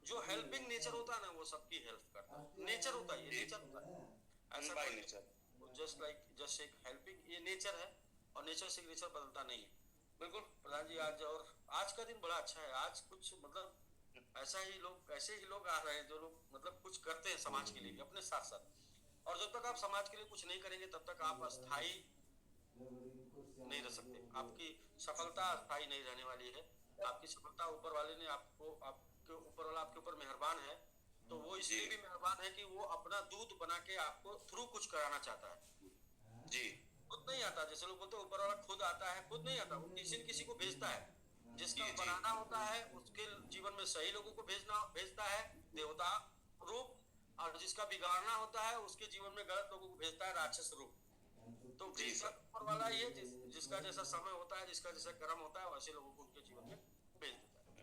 जो हेल्पिंग नेचर होता है ना, वो सबकी हेल्प करता है। नेचर होता है, ये नेचर होता है ऐसा बाय नेचर, जस्ट एक हेल्पिंग, ये नेचर है। और नेचर से नेचर बदलता नहीं है। बिल्कुल प्रधान जी, आज और आज का दिन बड़ा अच्छा है। आज कुछ मतलब ऐसे ही लोग आ रहे हैं जो लोग मतलब कुछ करते हैं समाज के लिए अपने साथ साथ। और जब तक आप समाज के लिए कुछ नहीं करेंगे तब तक आप अस्थाई नहीं रह सकते। आपकी सफलता अस्थाई नहीं रहने वाली है। आपकी सफलता ऊपर वाले ने आपको, आपके ऊपर वाला आपके ऊपर मेहरबान है, तो वो इसलिए भी मेहरबान है कि वो अपना दूत बना के आपको थ्रू कुछ कराना चाहता है। जी खुद नहीं आता, जैसे लोग बोलते हैं ऊपर वाला खुद आता है, खुद नहीं आता, वो किसी न किसी को भेजता है। जिसका बनाना होता है उसके जीवन में सही लोगों को भेजता है देवता रूप, और जिसका बिगाड़ना होता है उसके जीवन में गलत लोगों को भेजता है राक्षस रूप। तो ऊपर वाला ये जिसका जैसा समय होता है, जिसका जैसा कर्म होता है, वैसे लोगों को उनके जीवन में भेज देता है।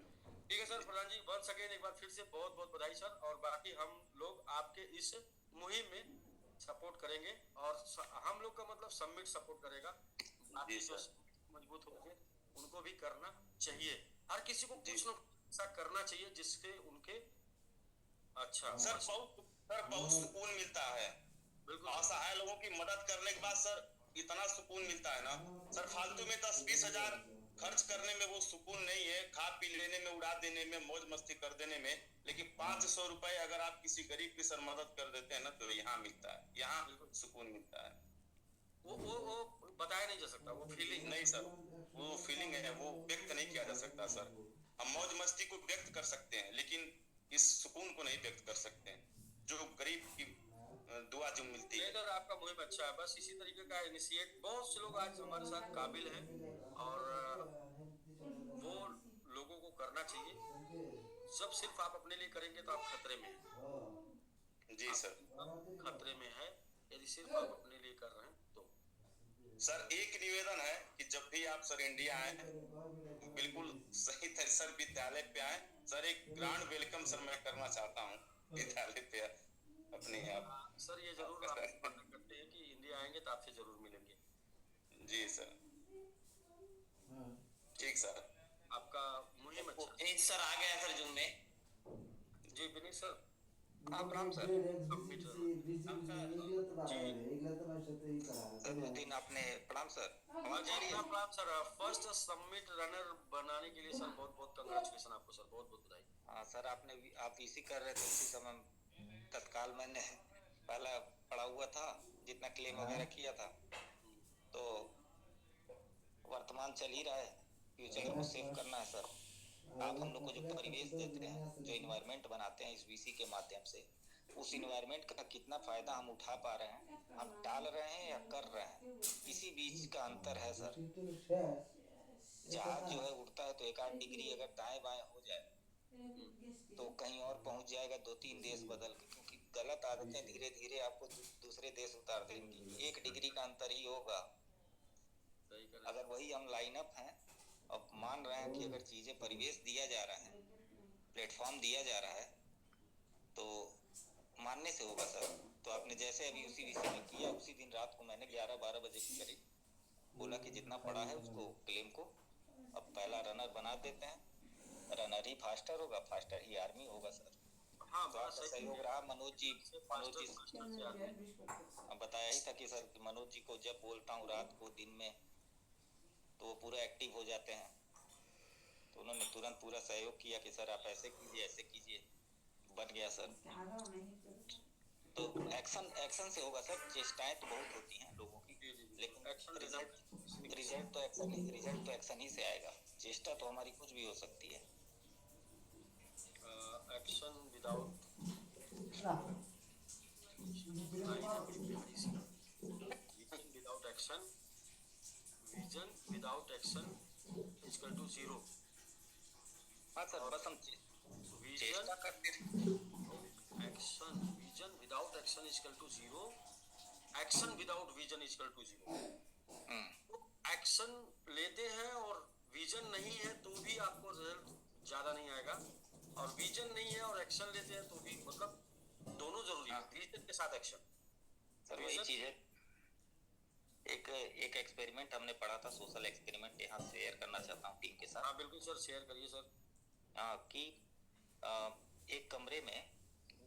ठीक है सर, प्रधान जी वंस अगेन एक बार फिर से बहुत बहुत बधाई सर। और बाकी हम लोग आपके इस मुहिम में सपोर्ट करेंगे, और हम लोग का मतलब समिट सपोर्ट करेगा। बाकी जो मजबूत होंगे उनको भी करना चाहिए। हर किसी को कुछ न ऐसा करना चाहिए जिसके उनके अच्छा सर बहुत सुकून मिलता है। असहाय लोगों की मदद करने के बाद सर इतना सुकून मिलता है ना सर। फालतू में 10-20 हजार खर्च करने में वो सुकून नहीं है, खा पी लेने में, उड़ा देने में, मौज मस्ती कर देने में। लेकिन 500 रुपए अगर आप किसी गरीब की सर मदद कर देते हैं ना, तो यहाँ मिलता है, यहाँ सुकून मिलता है। वो बताया नहीं जा सकता, वो फीलिंग नहीं सर, वो फीलिंग है, वो व्यक्त नहीं किया जा सकता सर। हम मौज मस्ती को व्यक्त कर सकते हैं, लेकिन इस सुकून को नहीं व्यक्त कर सकते हैं जो गरीब की दुआ जो मिलती है। सर आपका मुहिम अच्छा है, बस इसी तरीके का इनिशिएट बहुत से लोग आज हमारे साथ काबिल हैं, और वो लोगों को करना चाहिए। जब सिर्फ आप अपने लिए करेंगे तो आप खतरे में हैं। जी सर, खतरे में है यदि सिर्फ आप अपने लिए कर रहे हैं तो। सर एक निवेदन है कि जब भी आप सर इंडिया आए, बिल्कुल सही तरह सर विद्यालय पे आए सर। एक ग्रांड वेलकम सर मैं करना चाहता हूँ विद्यालय पे अपने आप। सर ये जरूर आप करते हैं कि इंडिया आएंगे तो आपसे जरूर मिलेंगे। जी सर, ठीक सर। आपका मुहिम अच्छा। विनीत सर आ गया सर जूम में। जी विनीत सर, आप राम सर। दिन आपने प्रणाम सर। आवाज आ रही है? प्रणाम सर। फर्स्ट समिट रनर बनाने के लिए सर बहुत बहुत कांग्रेचुलेशन आपको सर, बहुत बहुत बधाई। हाँ सर, आप वीसी कर रहे थे उसी समय तत्काल मैंने पहला पढ़ा हुआ था, जितना क्लेम वगैरह किया था। तो वर्तमान चल ही रहा है, फ्यूचर को सेव करना है सर। आप हम लोग को जो परिवेश देते हैं, जो इन्वायरमेंट बनाते हैं इस वीसी के माध्यम से, उस इन्वायरमेंट का कितना फायदा हम उठा पा रहे हैं, हम डाल रहे हैं या कर रहे हैं, इसी बीच का अंतर है सर। जहाज जो है उड़ता है तो 1-8 डिग्री अगर दाएं बाएं हो जाए तो कहीं और पहुंच जाएगा, 2-3 देश बदल के, क्योंकि गलत आदतें धीरे धीरे आपको दूसरे देश उतार देंगी। 1 डिग्री का अंतर ही होगा। अगर वही हम लाइनअप हैं और मान रहे हैं कि अगर चीजें परिवेश दिया जा रहा है, प्लेटफॉर्म दिया जा रहा है, तो मानने से होगा सर। तो आपने जैसे अभी उसी विषय में किया, उसी दिन रात को मैंने 11-12 बजे के करीब बोला कि जितना पड़ा है उसको क्लेम को अब पहला रनर बना देते हैं। रनर ही फास्टर होगा, फास्टर ही आर्मी होगा सर। हाँ, तो आपका सहयोग रहा। मनोज जी बताया ही था कि सर मनोज जी को जब बोलता हूँ रात को दिन में तो वो पूरा एक्टिव हो जाते हैं। तो उन्होंने तुरंत पूरा सहयोग किया कि सर आप ऐसे कीजिए, ऐसे कीजिए। बन गया सर। तो एक्शन से होगा सर। चेष्टाएं तो बहुत होती हैं लोगों की, लेकिन रिजल्ट तो एक्शन ही से आएगा। चेष्टा तो हमारी कुछ भी हो सकती है। Action without without action equal to zero. हाँ सर, बस हम विजन चेष्टा करते रहे। Action, vision without action equal to zero, action without vision equal to zero. तो एक्शन लेते हैं और विजन नहीं है तो भी आपको रिजल्ट ज्यादा नहीं आएगा, और विजन नहीं है और एक्शन लेते हैं तो भी, मतलब दोनों जरूरी है, विजन के साथ एक्शन। सर वही चीज है, एक एक्सपेरिमेंट हमने पढ़ा था, सोशल एक्सपेरिमेंट, यहाँ शेयर करना चाहता हूँ टीम के साथ। हाँ बिल्कुल सर, शेयर करिए सर। कि एक कमरे में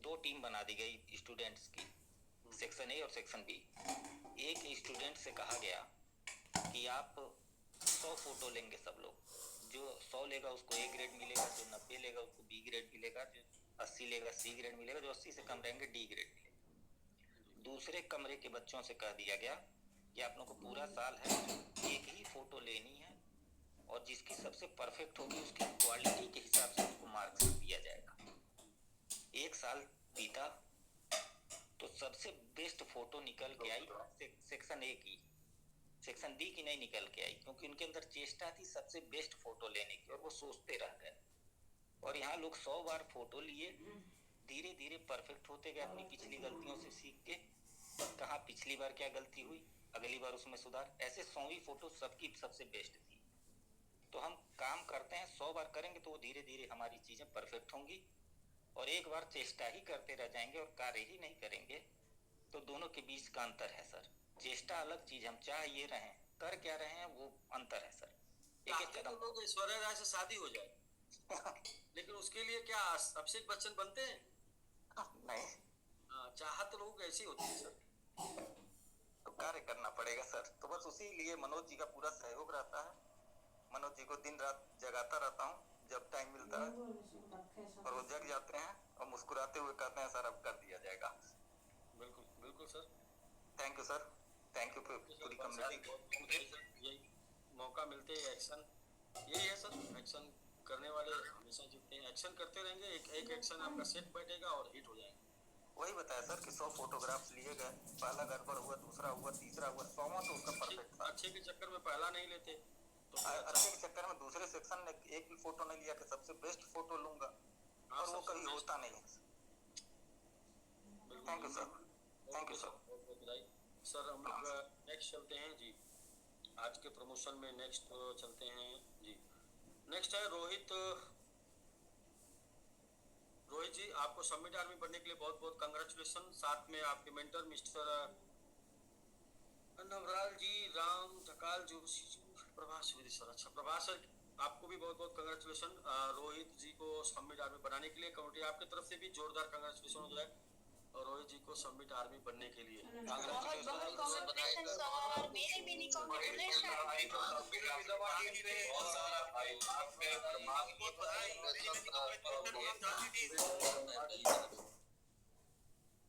2 टीम बना दी गई स्टूडेंट्स की, सेक्शन ए और सेक्शन बी। एक स्टूडेंट से कहा गया कि आप 100 फोटो लेंगे सब लोग, जो 100 लेगा उसको ए ग्रेड मिलेगा, जो 90 लेगा उसको बी ग्रेड मिलेगा, जो 80 लेगा सी ग्रेड मिलेगा, जो 80 से कम रहेंगे डी ग्रेड मिलेगा। दूसरे कमरे के बच्चों से कह दिया गया कि आप लोगों को पूरा साल है, एक ही फोटो लेनी है, और जिसकी सबसे परफेक्ट होगी उसकी क्वालिटी के हिसाब से उसको मार्क्स दिया जाएगा। एक साल बीता तो सबसे बेस्ट फोटो निकल के आई सेक्शन ए की, सेक्शन बी की नहीं निकल के आई, क्योंकि उनके अंदर चेष्टा थी सबसे बेस्ट फोटो लेने की, और वो सोचते रह गए। और यहाँ लोग 100 बार फोटो लिए, धीरे धीरे परफेक्ट होते गए, अपनी पिछली गलतियों से सीख के, कहाँ पिछली बार क्या गलती हुई, अगली बार उसमें सुधार, ऐसे 100वीं फोटो सबकी सबसे बेस्ट थी। तो हम काम करते हैं, 100 बार करेंगे तो वो धीरे धीरे हमारी चीजें परफेक्ट होंगी, और एक बार चेष्टा ही करते रह जाएंगे और कार्य ही नहीं करेंगे, तो दोनों के बीच का अंतर है सर। चेष्टा अलग चीज, हम चाह ये रहे हैं, कर क्या रहे हैं, वो अंतर है सर। चाहते तो लोग ऐश्वर्या राय से शादी हो जाए लेकिन उसके लिए क्या अभिषेक बच्चन बनते हैं? नहीं, चाहत लोग ऐसी होती है सर। तो कार्य करना पड़ेगा सर। तो बस उसी लिए मनोज जी का पूरा सहयोग रहता है। मनोज जी को दिन रात जगाता रहता हूँ जब टाइम मिलता है, और वो जग जाते हैं और मुस्कुराते हुए कहते हैं सर अब कर दिया जाएगा। बिल्कुल बिल्कुल sir, thank you sir, thank you पूरी कम्युनिटी। यही मौका मिलते हैं एक्शन, यही है सर, एक्शन करने वाले हमेशा जीतते हैं। एक्शन करते रहेंगे, एक एक्शन आपका सेट बैठेगा और हिट हो जाएगा। वही बताया सर कि 100 फोटोग्राफ्स लिए गए, पहला गड़बड़ हुआ, दूसरा हुआ, तीसरा हुआ, 100वां तो उसका परफेक्ट था। अच्छे के चक्कर में पहला नहीं लेते तो अच्छे के चक्कर में दूसरे सेक्शन ने एक भी फोटो नहीं लिया कि सबसे बेस्ट फोटो लूंगा, और वो कभी होता नहीं है। Thank you sir, thank you sir. Sir हम लोग नेक्स्ट चलते हैं जी, आज के प्रमोशन में नेक्स्ट चलते हैं जी। नेक्स्ट है रोहित जी, आपको सबमिट आर्मी बनने के लिए बहुत बहुत कंग्रेचुलेशन। साथ में आपके मेंटर मिस्टर नवराल जी, राम धकाल जोशी जी, प्रभास विधि सर, अच्छा प्रभास सर आपको भी बहुत बहुत कंग्रेचुलेशन। रोहित जी को सबमिट आर्मी बनाने के लिए कमेटी आपकी तरफ से भी जोरदार कंग्रेचुलेशन हो जाए, और रोहित जी को सबमिट आर्मी बनने के लिए बहुत बहुत कांग्रेचुलेशन सर, मेरे भी नहीं कांग्रेचुलेशन।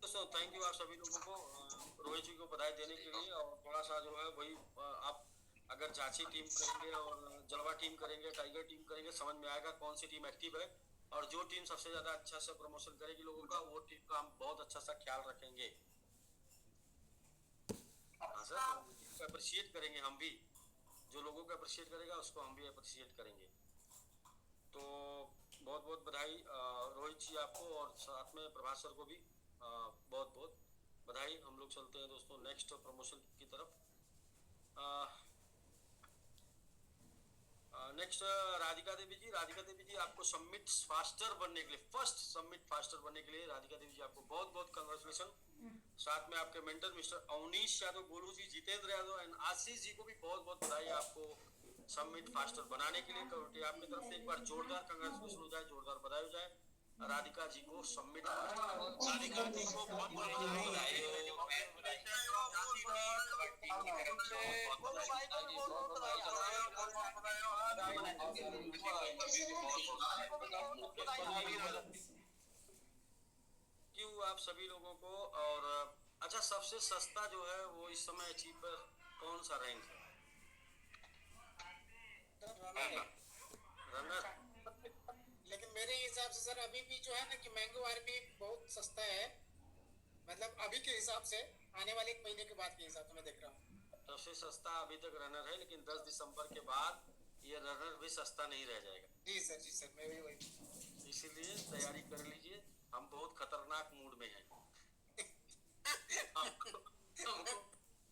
तो थैंक यू आप सभी लोगों को, रोहित जी को बधाई देने के लिए। और थोड़ा सा जो है वही आप अगर झांसी टीम करेंगे और जलवा टीम करेंगे, टाइगर टीम करेंगे, समझ में आएगा कौन सी टीम एक्टिव है, और जो टीम सबसे ज्यादा अच्छा से प्रमोशन करेगी लोगों का, वो टीम का हम बहुत अच्छा सा ख्याल रखेंगे। हाँ सर, अप्रिशिएट करेंगे हम भी, जो लोगों को अप्रिशिएट करेगा उसको हम भी अप्रिशिएट करेंगे। तो बहुत बहुत बधाई रोहित जी आपको, और साथ में प्रभास सर को भी बहुत बहुत बधाई। हम लोग चलते हैं दोस्तों नेक्स्ट प्रमोशन की तरफ। नेक्स्ट राधिका देवी जी, राधिका देवी जी आपको सबमिट फास्टर बनने के लिए, फर्स्ट सबमिट फास्टर बनने के लिए राधिका देवी जी आपको बहुत बहुत कंग्रेचुलेशन। साथ में आपके mentor mister Avnish Yadav, Golu ji, Jitendra Yadav and Ashish ji को भी बहुत बहुत बधाई आपको सबमिट फास्टर बनाने के लिए। कमेटी आपकी तरफ से एक बार जोरदार कंग्रेचुलेशन हो जाए, जोरदार बधाई हो जाए राधिका जी को सबमिट। राधिका जी को बहुत बहुत बधाई। क्यों आप सभी लोगों को। और अच्छा, सबसे सस्ता जो है वो इस समय चीपर कौन सा रेंज है? रनर। लेकिन मेरे हिसाब से सर अभी भी जो है ना कि मैंगो आर्मी बहुत सस्ता है, मतलब अभी के हिसाब से, आने वाले 1 महीने के बाद के हिसाब से मैं देख रहा हूँ। सबसे सस्ता अभी तक रनर है, लेकिन 10 दिसंबर के बाद ये रनर भी सस्ता नहीं रह जाएगा। जी सर मैं भी वही इसीलिए तैयारी कर लीजिए। हम बहुत खतरनाक मूड में हैं।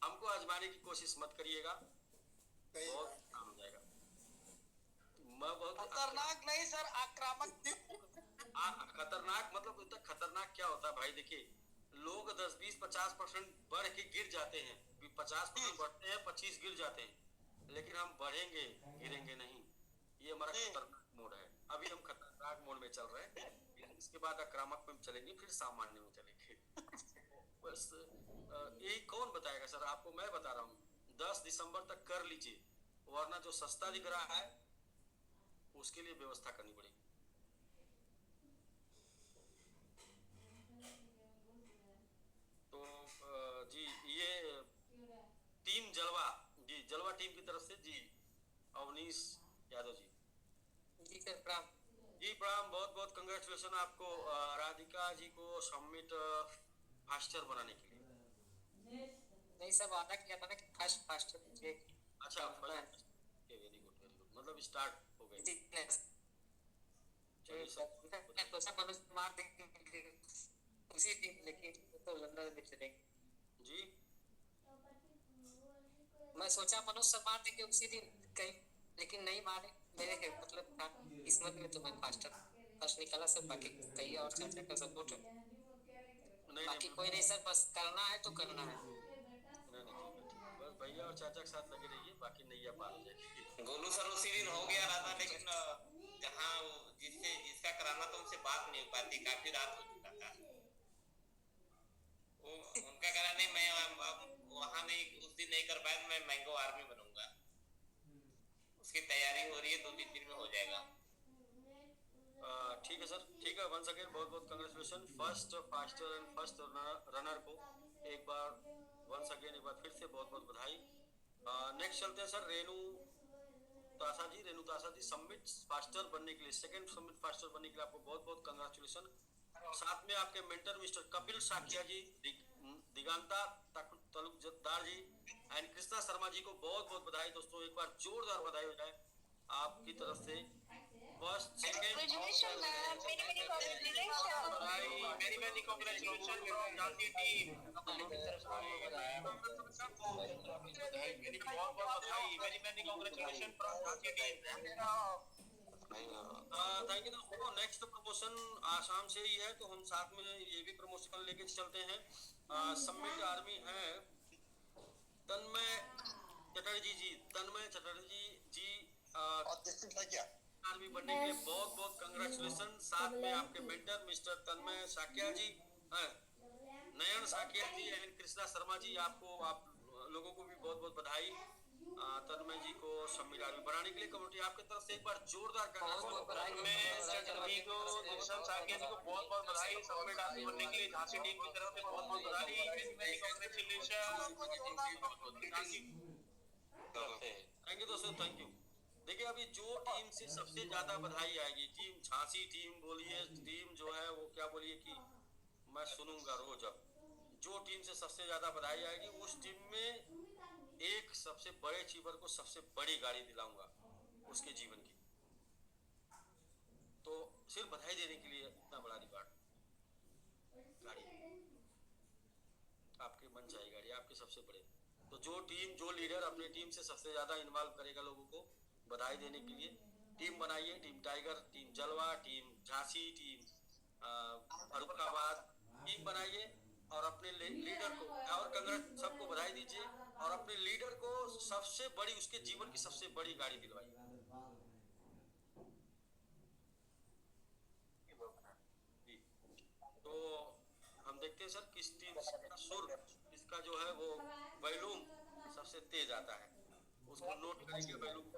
हमको आजमाने की कोशिश मत करिएगा, बहुत काम हो जाएगा। मैं बहुत खतरनाक नहीं सर, आक्रामक। खतरनाक मतलब उतना खतरनाक क्या होता है भाई? देखिए, लोग 10, 20, 50% बढ़ के गिर जाते हैं, 50% बढ़ते हैं, 25 गिर जाते हैं, लेकिन हम बढ़ेंगे, गिरेंगे नहीं। ये हमारा खतरनाक मोड है। अभी हम खतरनाक मोड में चल रहे हैं, इसके बाद आक्रामक में चलेंगे, फिर सामान्य में चलेंगे। बस यही कौन बताएगा सर? आपको मैं बता रहा हूँ, 10 दिसंबर तक कर लीजिए, वरना जो सस्ता दिख रहा है उसके लिए व्यवस्था करनी पड़ेगी। तो जी, ये टीम जलवा, जी जलवा टीम की तरफ से जी अवनीश यादव जी सर प्रणाम। जी प्रणाम, बहुत बहुत कंग्रेचुलेशन आपको, राधिका जी को समिट फास्टर बनाने के लिए। नहीं सर, वादा किया था ना कि फास्ट अच्छा, वेरी गुड, मतलब स्टार्ट हो गई। तो सब मनुष्य मार देंगे उसी टीम, लेकिन तो लंदन में चलेंगे जी। मैं सोचा मनुष्य मार देंगे उसी दिन कहीं, लेकिन नहीं मारे। मेरे मतलब था किस्मत में, तो मैं फर्स्ट निकला सर। बाकी कहीं और चाचा का सपोर्ट है, बाकी कोई नहीं सर, बस करना है तो करना है। बस भैया और चाचा के साथ लगे रहिए, बाकी नैया पार हो जाएगी। गोलू सर उसी दिन हो गया रहा था, लेकिन जहाँ जिसका कराना था उनसे बात नहीं हो पाती, काफी रात हो चुका था। वो उनका करा नहीं, मैं वहाँ नहीं, उस दिन नहीं कर पाया, तो मैं मैंगो आर्मी बनूंगा। उसकी तैयारी हो रही है, 2-3 दिन में हो जाएगा। ठीक है सर, ठीक है। वंस अगेन बहुत बहुत congratulation first faster and first runner को एक बार वंस अगेन एक बार फिर से बहुत बहुत बधाई। नेक्स्ट चलते हैं सर, रेणु तासा जी समिट फास्टर बनने के लिए, सेकंड समिट फास्टर बनने के लिए आपको बहुत बहुत कंग्रेचुलेशन। साथ में आपके mentor mister Kapil Saikia ji, Diganta Talukdar ji and Krishna Sharma ji को बहुत बहुत बधाई। दोस्तों एक बार जोरदार बधाई हो जाए आपकी तरफ से। फर्स्ट सेकंड थैंक यू दोस्तों। नेक्स्ट प्रमोशन आसाम से ही है, तो हम साथ में ये भी प्रमोशन लेके चलते हैं। समिट आर्मी है तन्मय चटर्जी जी आर्मी बनने के लिए बहुत बहुत कंग्रेचुलेशन। साथ में आपके mentor mister Tanmay Saikia ji, Nayan Saikia ji and Krishna Sharma ji, आपको आप लोगों को भी बहुत बहुत बधाई। तन्मय जी को समिट आर्मी बनाने के लिए कमेटी आपकी तरफ से एक बार जोरदार थैंक यू दोस्तों, थैंक यू। देखिए, अभी जो टीम से सबसे ज्यादा बधाई आएगी, टीम झांसी टीम बोलिए, टीम जो है वो क्या बोलिए कि मैं सुनूंगा रोज। अब जो टीम से सबसे ज्यादा बधाई आएगी उस टीम में एक सबसे बड़े अचीवर को सबसे बड़ी गाड़ी दिलाऊंगा उसके जीवन की। तो सिर्फ बधाई देने के लिए इतना बड़ा रिकॉर्ड, गाड़ी आपके बन जाए, गाड़ी आपके सबसे बड़े। तो जो टीम, जो लीडर अपनी टीम से सबसे ज्यादा इन्वॉल्व करेगा लोगों को बधाई देने के लिए, टीम बनाइए। टीम टाइगर, टीम जलवा, team Jhansi, team Farrukhabad, team बनाइए और अपने लीडर को और कांग्रेस सबको बधाई दीजिए और अपने लीडर को सबसे बड़ी, उसके जीवन की सबसे बड़ी गाड़ी दिलवाइए। तो हम देखते हैं सर किस टीम का सुर, इसका जो है वो वॉल्यूम सबसे तेज आता है, उसको नोट करेंगे। वॉल्यूम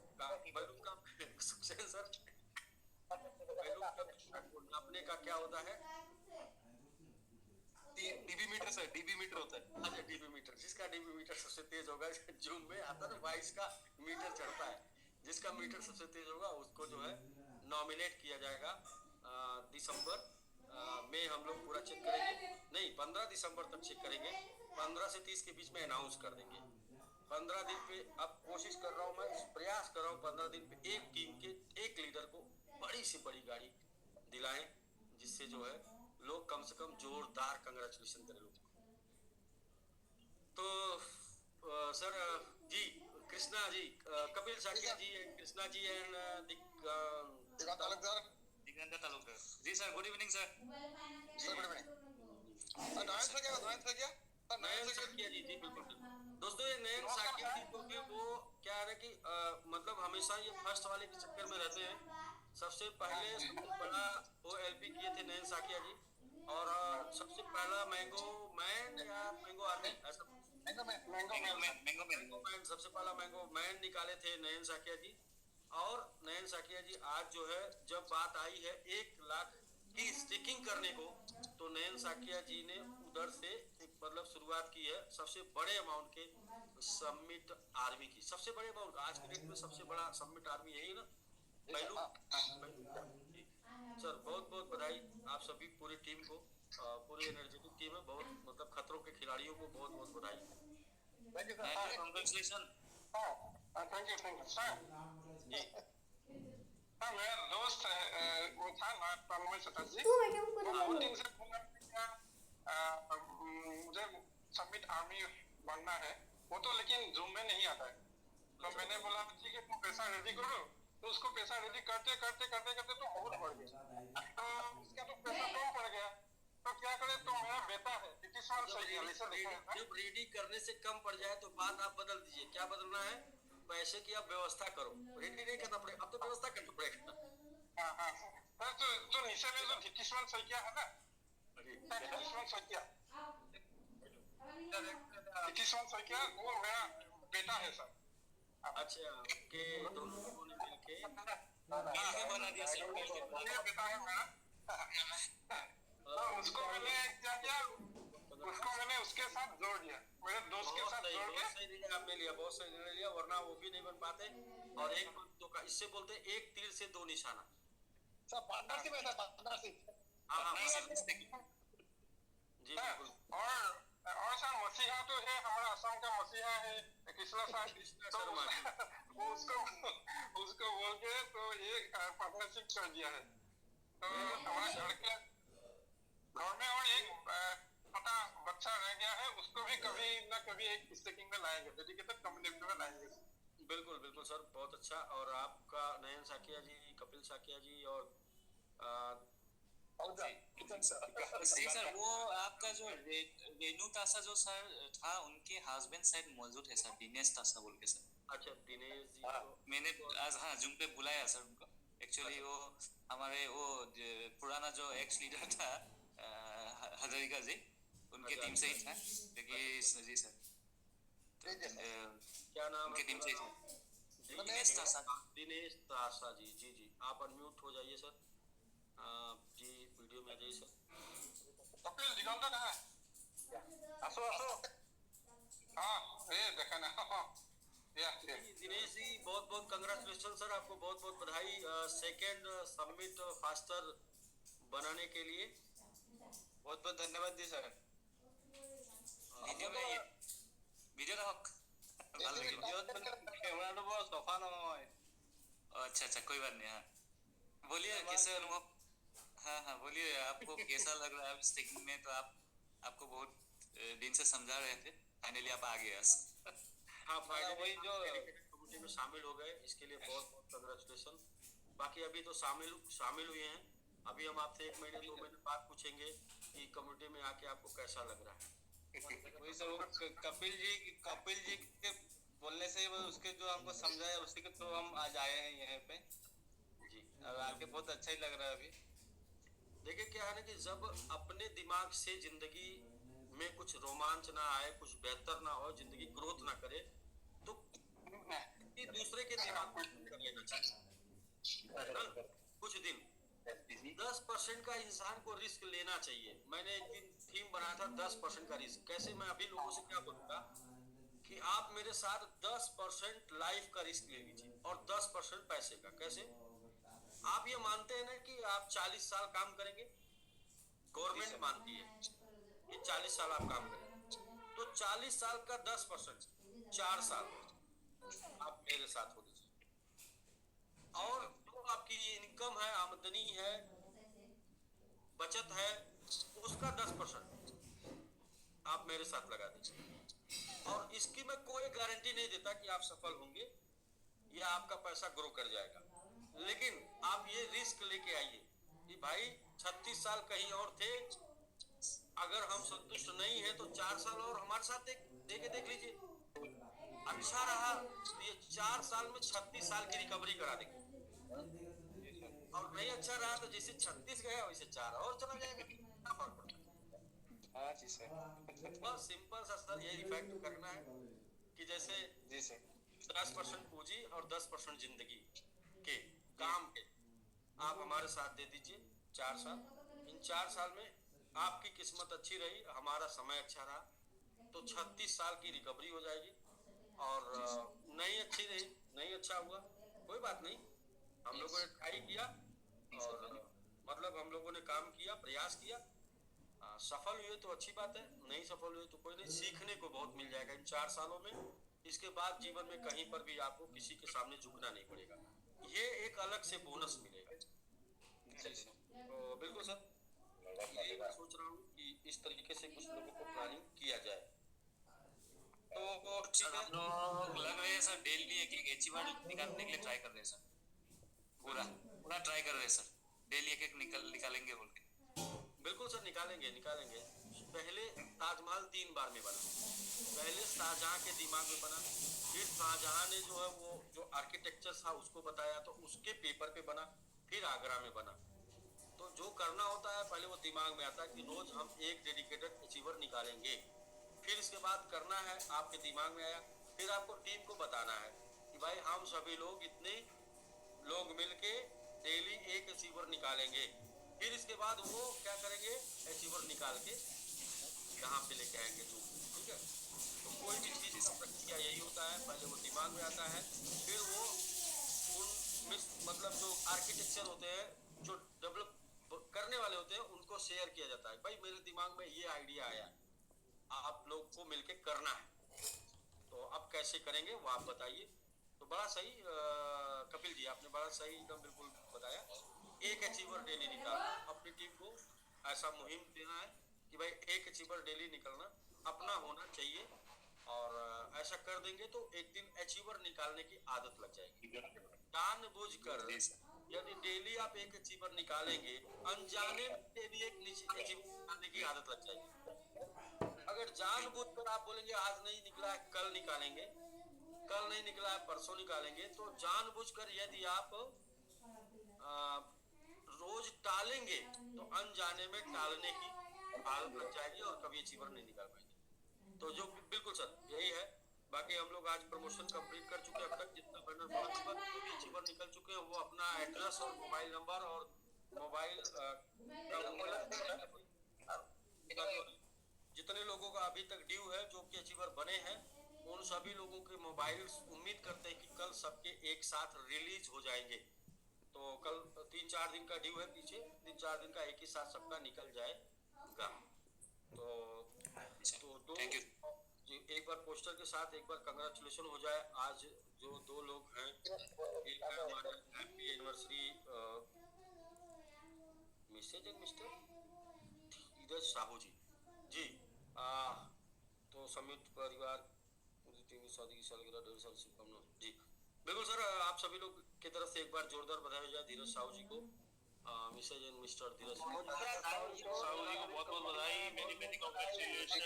का सुखचैन सर, वॉल्यूम का नापने का क्या होता है? DB meter sir, DB meter होता है। अच्छा, डीबी मीटर, जिसका डीबी मीटर सबसे तेज होगा, जूम में आता है 22 का मीटर चढ़ता है, जिसका मीटर सबसे तेज होगा उसको जो है नॉमिनेट किया जाएगा। दिसंबर में हम लोग पूरा चेक करेंगे, नहीं 15 दिसंबर तक चेक करेंगे, 15 से 30 के बीच में अनाउंस कर देंगे। 15 दिन पे अब कोशिश कर रहा हूँ, मैं प्रयास कर रहा हूँ 15 दिन पे एक टीम के एक लीडर को बड़ी से बड़ी गाड़ी दिलाएं, जिससे जो है लोग कम से कम जोरदार कंग्रेचुलेशन करें लोग। तो sir ji, Krishna ji, Kapil Saikia ji and Krishna ji and Diganta Talukdar ji sir, good evening sir. Sir good evening. Nayan Saikia ji, जी बिल्कुल बिल्कुल। दोस्तों ये नयन साकिया जी क्योंकि वो क्या है कि मतलब हमेशा ये फर्स्ट वाले के चक्कर में रहते हैं। सबसे पहले सबसे बड़ा वो एलपी किए थे नयन साकिया जी, और सबसे पहला मैंगो मैन या मैंगो आर्मी, ऐसा मैंगो मैन, सबसे पहला मैंगो मैन निकाले थे नयन साकिया जी। और नयन साकिया जी आज जो है जब बात आई है 1 लाख की स्टिकिंग करने को, तो नयन साकिया जी ने उधर से मतलब शुरुआत की है सबसे बड़े अमाउंट के सबमिट आर्मी की। सबसे बड़े अमाउंट आज के डेट में सबसे बड़ा सबमिट आर्मी यही ना, पहलू। सर बहुत बहुत बधाई आप सभी पूरी टीम को, पूरी एनर्जेटिक टीम है, बहुत मतलब खतरों के खिलाड़ियों को बहुत बहुत बधाई। कांग्रेचुलेशन। Thank you sir. मेरा दोस्त वो था ना तन्मय चटर्जी, वो टीम से बोला मुझे सबमिट आर्मी बनना है, वो तो लेकिन जूम में नहीं आता है। तो मैंने बोला ठीक है तुम पैसा रेडी करो, तो उसको पैसा रेडी करते करते करते करते तो और बढ़ गया, तो उसका तो पैसा कम पड़ गया। तो क्या करे, तो मेरा बेटा है जब रेडी करने से कम पड़ जाए तो बात आप बदल दीजिए। क्या बदलना है? पैसे की आप व्यवस्था करो, रेडी नहीं करना पड़ेगा, अब तो व्यवस्था करना पड़ेगा। तो नीचे में जो धिकिस्वान सैकिया है ना, धिकिस्वान सैकिया वो मेरा बेटा है सर। अच्छा, के दोनों लोगों ने मिलके बना दिया सर, बेटा है मेरा। तो उसको मैंने क्या किया, उसको मैंने उसके साथ जोड़ दिया, मेरे दोस्त के साथ जोड़ के। सही निर्णय आपने लिया, बहुत सही निर्णय लिया, वरना वो भी नहीं बन पाते। और एक तो का इससे बोलते एक तीर से 2 निशाना। सब पार्टनरशिप है सर, पार्टनरशिप। हाँ जी बिल्कुल। और सर मसीहा तो है, हमारा असम का मसीहा है कृष्णा शर्मा, तो उसको बोल के तो ये पार्टनरशिप कर दिया है। तो हमारे घर में और एक छोटा बच्चा रह गया है, उसको भी कभी ना कभी एक स्टेकिंग में लाएंगे, डेडिकेटेड कम्युनिटी में लाएंगे। बिल्कुल बिल्कुल सर, बहुत अच्छा। और आपका नयन साकिया जी, कपिल साकिया जी और जी सर, वो आपका जो रेनू तासा जो सर था, उनके हस्बैंड साइड मौजूद है सर, दिनेश तासा बोल के सर। अच्छा, दिनेश जी को मैंने आज हाँ जूम पे बुलाया सर उनको। एक्चुअली वो हमारे वो पुराना जो एक्स लीडर था हजारिका जी, उनके टीम से ही था। देखिए जी सर, क्या नाम उनके टीम से ही था, दिनेश तासा जी। जी जी, आप अनम्यूट हो जाइए सर। जी वीडियो में आ जाइए सर। कपिल दिगंत कहाँ है? आसो हाँ ये देखा ना। दिनेश जी बहुत बहुत कंग्रेचुलेशन सर, आपको बहुत बहुत बधाई सेकंड सबमिट फास्टर बनाने के लिए। बहुत बहुत धन्यवाद जी सर। वीडियो में वीडियो रख ভাল লাগে, कैमरा तो बहुत सफा ना है। अच्छा अच्छा कोई बात नहीं। हाँ बोलिए कैसे अनुभव। हाँ बोलिए, आपको कैसा लग रहा है स्टिकिंग में? तो आपको बहुत दिन से समझा रहे थे, फाइनली आप आ गए। हाँ फाइनली जो कम्युनिटी में शामिल हो गए, इसके लिए बहुत बहुत कंग्रेचुलेशन। बाकी अभी तो शामिल हुए हैं, अभी हम आपसे 1 महीने 2 महीने बाद पूछेंगे कि कम्युनिटी में आके आपको कैसा लग रहा है। वही सर, कपिल जी के बोलने से उसके जो हमको समझाया उसी के तो हम आज आए हैं यहाँ पे जी। और आके बहुत अच्छा ही लग रहा है। अभी देखिए क्या है ना कि जब अपने दिमाग से जिंदगी में कुछ रोमांच ना आए, कुछ बेहतर ना हो, जिंदगी ग्रोथ ना करे, तो दूसरे के दिमाग में कर लेना चाहिए। कुछ दिन 10% का इंसान को रिस्क लेना चाहिए। मैंने एक दिन थीम बनाया था 10% का रिस्क। कैसे? मैं अभी लोगों से क्या बोलूंगा कि आप मेरे साथ 10% लाइफ का रिस्क ले लीजिए और 10% पैसे का। कैसे? आप ये मानते हैं ना कि आप 40 साल काम करेंगे, गवर्नमेंट मानती है कि 40 साल आप काम करेंगे, तो 40 साल का 10%, 4 साल आप मेरे साथ हो दीजिए और जो आपकी इनकम है, आमदनी है, बचत है, उसका 10% आप मेरे साथ लगा दीजिए और इसकी मैं कोई गारंटी नहीं देता कि आप सफल होंगे या आपका पैसा ग्रो कर जाएगा, लेकिन आप ये रिस्क लेके आइए कि भाई 36 साल कहीं और थे, अगर हम संतुष्ट नहीं है तो 4 साल और हमारे साथ देख लीजिए, अच्छा रहा तो ये 4 साल में 36 साल की रिकवरी करा देंगे और नहीं अच्छा रहा तो जैसे 36 गया वैसे 4 और चला जाएगा। क्या फर्क पड़ता है? हाँ जी सर। बस सिंपल सा सर यही इफेक्ट करना है कि जैसे जी सर 10% पूंजी और 10% जिंदगी के काम के आप हमारे साथ दे दीजिए 4 साल। इन 4 साल में आपकी किस्मत अच्छी रही, हमारा समय अच्छा रहा तो 36 साल की रिकवरी हो जाएगी और नहीं अच्छी रही, नहीं अच्छा हुआ, कोई बात नहीं, हम लोगों ने ट्राई किया और मतलब हम लोगों ने काम किया, प्रयास किया, सफल हुए तो अच्छी बात है, नहीं सफल हुए तो कोई नहीं, सीखने को बहुत मिल जाएगा इन 4 सालों में। इसके बाद जीवन में कहीं पर भी आपको किसी के सामने झुकना नहीं पड़ेगा, ये एक अलग से बोनस मिलेगा। तो बिल्कुल सर, यही मैं सोच रहा हूँ कि इस तरीके से कुछ लोगों को प्लानिंग किया जाए। तो सर हम लोग लग रहे हैं सर डेली एक अचीवमेंट निकालने के लिए ट्राई कर रहे हैं सर, पूरा ट्राई कर रहे हैं सर, डेली एक निकालेंगे बोल के। बिल्कुल सर, निकालेंगे। पहले ताजमहल 3 बार में बना, पहले शाहजहां के दिमाग में बना, फिर शाहजहां ने जो है वो जो आर्किटेक्चर था उसको बताया तो उसके पेपर पे बना, फिर आगरा में बना। तो जो करना होता है पहले वो दिमाग में आता है कि रोज हम एक डेडिकेटेड अचीवर निकालेंगे, फिर इसके बाद करना है, आपके दिमाग में आया, फिर आपको टीम को बताना है कि भाई हम सभी लोग इतने लोग मिलके डेली एक अचीवर निकालेंगे, फिर इसके बाद वो क्या करेंगे, अचीवर निकाल के यहाँ पे लेके आएंगे जो, ठीक है। तो कोई भी चीज का प्रक्रिया यही होता है, पहले वो दिमाग में आता है, फिर वो उन मतलब जो आर्किटेक्चर होते हैं, जो डेवलप करने वाले होते हैं, उनको शेयर किया जाता है, भाई मेरे दिमाग में ये आइडिया आया, आप लोग को मिलके करना है, तो अब कैसे करेंगे वो आप बताइए। तो बड़ा सही कपिल जी, आपने बड़ा सही एकदम बिल्कुल बताया, एक अचीवर डेली निकालना, अपनी टीम को ऐसा मुहिम देना है कि भाई एक अचीवर डेली निकलना अपना होना चाहिए और ऐसा कर देंगे तो एक दिन अचीवर निकालने की आदत लग जाएगी। जानबूझकर यदि डेली आप एक अचीवर निकालेंगे, अनजाने में डेली एक अचीवर निकालने की आदत लग जाएगी। अगर जानबूझकर आप बोलेंगे आज नहीं निकला है कल निकालेंगे, कल नहीं निकला है परसों निकालेंगे, तो जानबूझकर यदि आप रोज टालेंगे तो अनजाने में टालने की आदत लग जाएगी और कभी अचीवर नहीं निकाल पाएंगे। तो जो बिल्कुल सर यही है। बाकी हम लोग आज प्रमोशन कंप्लीट कर चुके हैं, अब तक जितना बैनर बना चुका है, जो भी अचीवर निकल चुके हैं वो अपना एड्रेस और मोबाइल नंबर और मोबाइल जितने लोगों का अभी तक ड्यू है जो कि अचीवर बने हैं, उन सभी लोगों के मोबाइल उम्मीद करते हैं कि कल सबके एक साथ रिलीज हो जाएंगे। तो कल 3-4 दिन का ड्यू है, पीछे 3-4 दिन का एक ही साथ सबका निकल जाएगा। तो दो एक बार पोस्टर के साथ एक बार कंग्रेचुलेशन हो जाए। आज जो 2 लोग हैं, एक है हमारे happy anniversary Mrs and mister Dheeraj Sahu ji तो संयुक्त परिवार शादी की सालगिरह 1.5 साल से कम जी। बिल्कुल सर, आप सभी लोग की तरफ से एक बार जोरदार बधाई हो जाए धीरज साहू जी को, Mrs and mister Dheeraj Sahu जी को बहुत बहुत बधाई, many many congratulation.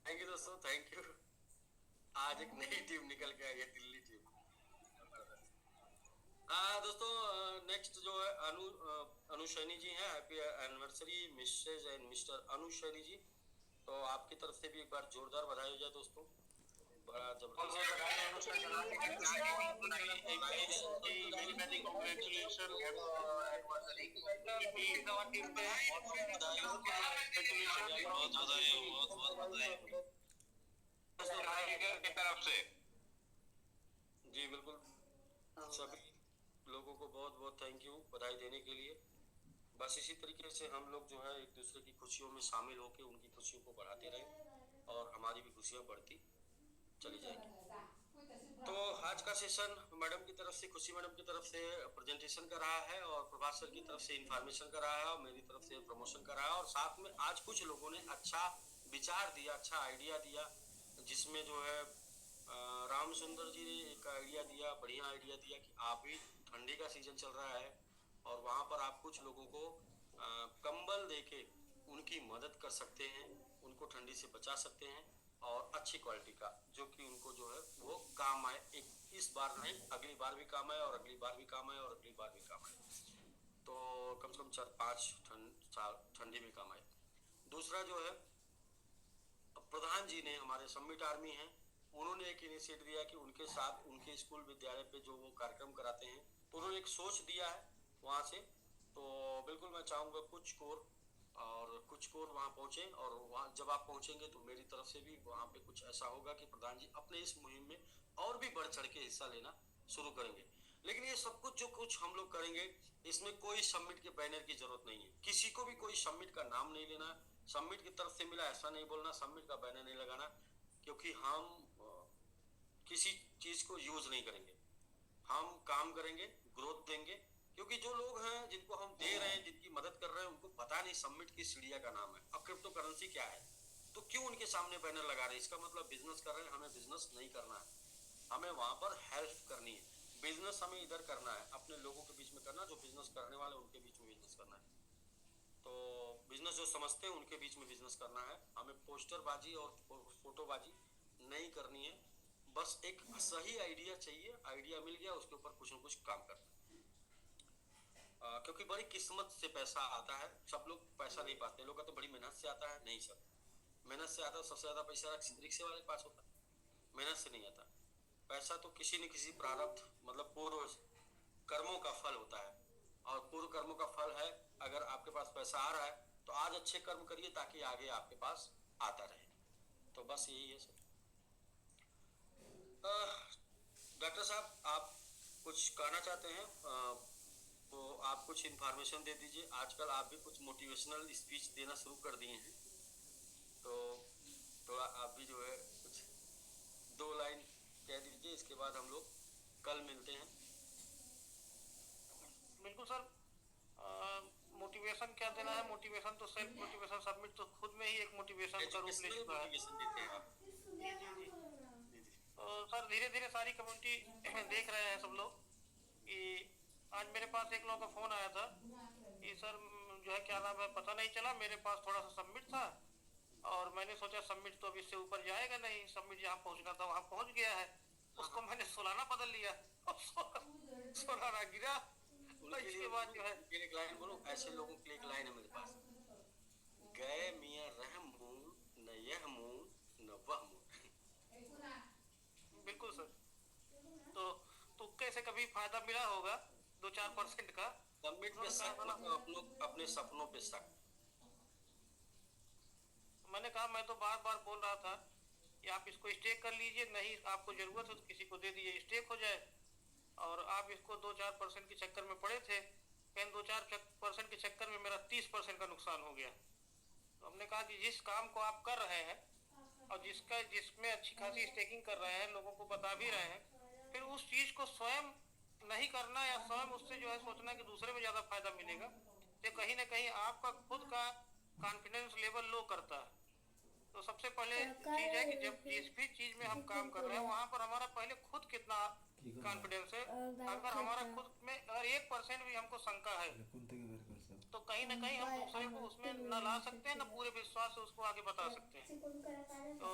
Thank you दोस्तों, थैंक यू। आज एक नई टीम निकल के आई है, दिल्ली टीम। दोस्तों नेक्स्ट जो है अनु सैनी जी हैं, happy anniversary Mrs and mister Anu Saini ji. तो आपकी तरफ से भी एक बार जोरदार बधाई हो जाए दोस्तों, बड़ा जबरदस्त। जी बिल्कुल, सभी लोगों को बहुत बहुत थैंक यू बधाई देने के लिए। बस इसी तरीके से हम लोग जो है एक दूसरे की खुशियों में शामिल होकर उनकी खुशियों को बढ़ाते रहें और हमारी भी खुशियाँ बढ़ती चली जाएगी। तो आज का सेशन मैडम की तरफ से, खुशी मैडम की तरफ से प्रेजेंटेशन का रहा है और प्रभात सर की तरफ से इंफॉर्मेशन का रहा है और मेरी तरफ से प्रमोशन का रहा है, और साथ में आज कुछ लोगों ने अच्छा विचार दिया, अच्छा आइडिया दिया, जिसमें जो है राम सुंदर जी ने एक आइडिया दिया, बढ़िया आइडिया दिया कि आप भी, ठंडी का सीजन चल रहा है और वहाँ पर आप कुछ लोगों को कंबल देके उनकी मदद कर सकते हैं, उनको ठंडी से बचा सकते हैं और अच्छी क्वालिटी का, जो कि उनको जो है वो काम आए, एक इस बार नहीं अगली बार भी काम आए और अगली बार भी काम आए और अगली बार भी काम आए, तो कम से कम 4-5 साल ठंडी में काम आए। दूसरा जो है प्रधान जी ने, हमारे समिट आर्मी हैं, उन्होंने एक इनिशिएटिव दिया कि उनके साथ उनके स्कूल विद्यालय पे जो वो कार्यक्रम कराते हैं, तो उन्होंने एक सोच दिया है वहाँ से। तो बिल्कुल मैं चाहूँगा कुछ कोर वहाँ पहुँचे, और वहाँ जब आप पहुँचेंगे तो मेरी तरफ से भी वहाँ पे कुछ ऐसा होगा कि प्रधान जी अपने इस मुहिम में और भी बढ़ चढ़ के हिस्सा लेना शुरू करेंगे। लेकिन ये सब कुछ जो कुछ हम लोग करेंगे, इसमें कोई समिट के बैनर की जरूरत नहीं है, किसी को भी कोई समिट का नाम नहीं लेना, समिट की तरफ से मिला ऐसा नहीं बोलना, समिट का बैनर नहीं लगाना, क्योंकि हम किसी चीज को यूज नहीं करेंगे, हम काम करेंगे, ग्रोथ देंगे, क्योंकि जो लोग हैं जिनको हम दे रहे हैं, जिनकी मदद कर रहे हैं, उनको पता नहीं समिट की सीढ़िया का नाम है, अब क्रिप्टो करेंसी क्या है, तो क्यों उनके सामने बैनर लगा रहे हैं? इसका मतलब बिजनेस कर रहे हैं, हमें बिजनेस नहीं करना है, हमें वहां पर हेल्प करनी है। बिजनेस हमें इधर करना है, अपने लोगों के बीच में करना, जो बिजनेस करने वाले उनके बीच में बिजनेस करना है, तो बिजनेस जो समझते हैं उनके बीच में बिजनेस करना है, हमें पोस्टरबाजी और फोटोबाजी नहीं करनी है, बस एक सही आइडिया चाहिए, आइडिया मिल गया उसके ऊपर कुछ न कुछ काम करना है। क्योंकि बड़ी किस्मत से पैसा आता है, सब लोग पैसा नहीं पाते, लोग का तो बड़ी मेहनत से आता है, नहीं सर, मेहनत से आता है, सबसे ज्यादा पैसा रिक्शे वाले के पास होता है, मेहनत से नहीं आता पैसा, तो किसी न किसी प्रारब्ध मतलब पूर्व कर्मों का फल होता है, और पूर्व कर्मों का फल है, अगर आपके पास पैसा आ रहा है तो आज अच्छे कर्म करिए ताकि आगे आपके पास आता रहे, तो बस यही है सर। डॉक्टर साहब आप कुछ कहना चाहते हैं तो आप कुछ इन्फॉर्मेशन दे दीजिए, आजकल आप भी कुछ मोटिवेशनल स्पीच देना शुरू कर दिए हैं, तो थोड़ा आप भी जो है कुछ 2 लाइन कह दीजिए, इसके बाद हम लोग कल मिलते हैं। बिल्कुल सर, मोटिवेशन क्या देना है, मोटिवेशन तो सेल्फ मोटिवेशन, समिट तो खुद में ही एक मोटिवेशन का रूप ले चुका है। तो सर धीरे धीरे सारी कम्युनिटी देख रहे हैं सब लोग कि आज मेरे पास एक लोगों का फोन आया था कि सर जो है क्या नाम है पता नहीं चला, मेरे पास थोड़ा सा सबमिट था और मैंने सोचा सबमिट तो अब इससे ऊपर जाएगा नहीं, सबमिट जहाँ पहुँचना था वहाँ पहुँच गया है, उसको मैंने सोलाना बदल लिया और सोलाना गिरा। इसके बाद जो है एक लाइन बोलो, ऐसे लोगों के लिए एक लाइन है मेरे पास, गए मियाँ रहमून न यह मून न वह मून। बिल्कुल सर, तो तुक्के से कभी फायदा मिला होगा 2-4% का, सबमिट पे शक, अपने सपनों पे शक। मैंने कहा, मैं तो बार बार बोल रहा था कि आप इसको स्टेक कर लीजिए, नहीं आपको जरूरत है तो किसी को दे दीजिए, स्टेक हो जाए, और आप इसको 2-4% के चक्कर में पड़े थे, लेकिन 2-4% के चक्कर में मेरा 30% का नुकसान हो गया। तो हमने कहा कि जिस काम को आप कर रहे हैं और जिसमें अच्छी खासी स्टेकिंग कर रहे हैं, लोगों को बता भी रहे हैं, फिर उस चीज को स्वयं नहीं करना या स्वयं उससे जो है सोचना कि दूसरे में ज्यादा फायदा मिलेगा, तो कहीं ना कहीं आपका खुद का कॉन्फिडेंस लेवल लो करता है। तो सबसे पहले चीज है कि जब जिस भी चीज में हम काम कर रहे हैं वहां पर हमारा पहले खुद कितना कॉन्फिडेंस है, अगर हमारा खुद में अगर 1% भी हमको शंका है तो कहीं ना कहीं हम दूसरे को उसमें न ला सकते हैं, न पूरे विश्वास से उसको आगे बता सकते हैं। तो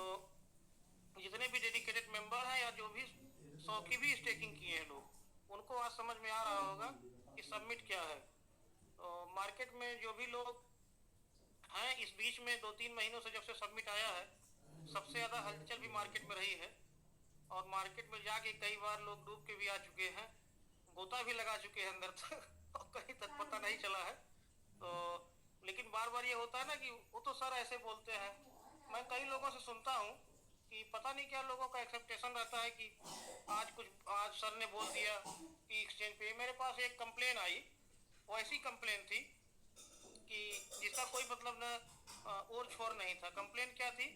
जितने भी डेडिकेटेड मेंबर हैं या जो भी 100 की भी स्टेकिंग किए हैं लोग, उनको आज समझ में आ रहा होगा कि सबमिट क्या है। तो मार्केट में जो भी लोग हैं, इस बीच में 2-3 महीनों से जब से सबमिट आया है, सबसे ज्यादा हलचल भी मार्केट में रही है, और मार्केट में जाके कई बार लोग डूब के भी आ चुके हैं, गोता भी लगा चुके हैं अंदर तक और कहीं तक पता नहीं चला है। तो लेकिन बार बार ये होता है ना कि वो तो सर ऐसे बोलते हैं, मैं कई लोगों से सुनता हूँ कि पता नहीं क्या लोगों का एक्सेप्टेशन रहता है कि आज सर ने बोल दिया कि एक्सचेंज पे। मेरे पास एक कंप्लेन आई, वो ऐसी कंप्लेन थी कि जिसका कोई मतलब न और छोर नहीं था। कंप्लेन क्या थी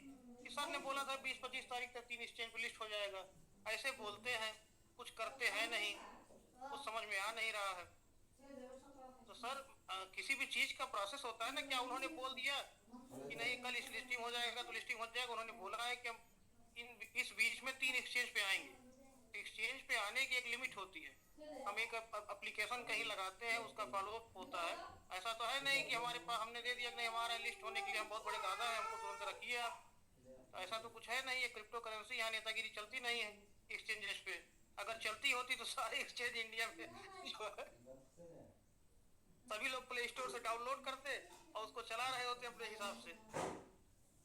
कि सर ने बोला था 20-25 तारीख तक 3 एक्सचेंज पे लिस्ट हो जाएगा। ऐसे बोलते हैं, कुछ करते हैं नहीं, कुछ समझ में आ नहीं रहा है। तो सर किसी भी चीज का प्रोसेस होता है ना, क्या उन्होंने बोल दिया कि नहीं कल इस लिस्टिंग हो जाएगा तो लिस्टिंग हो जाएगा? उन्होंने बोला है कि हम इस बीच में 3 एक्सचेंज पे आएंगे। एक्सचेंज पे आने की एक लिमिट होती है। हम एक एप्लीकेशन कहीं लगाते हैं, उसका फॉलोअप होता है। ऐसा तो है नहीं कि हमारे पास हमने दे दिया कि नहीं हमारा लिस्ट होने के लिए हम बहुत बड़े दादा हैं, हमको तुरंत रखिए आप। तो ऐसा तो कुछ है नहीं। ये क्रिप्टो करेंसी यहाँ नेतागिरी चलती नहीं है एक्सचेंजेस पे। अगर चलती होती तो सारे एक्सचेंज इंडिया में जो है सभी लोग प्ले स्टोर से डाउनलोड करते और उसको चला रहे होते अपने हिसाब से।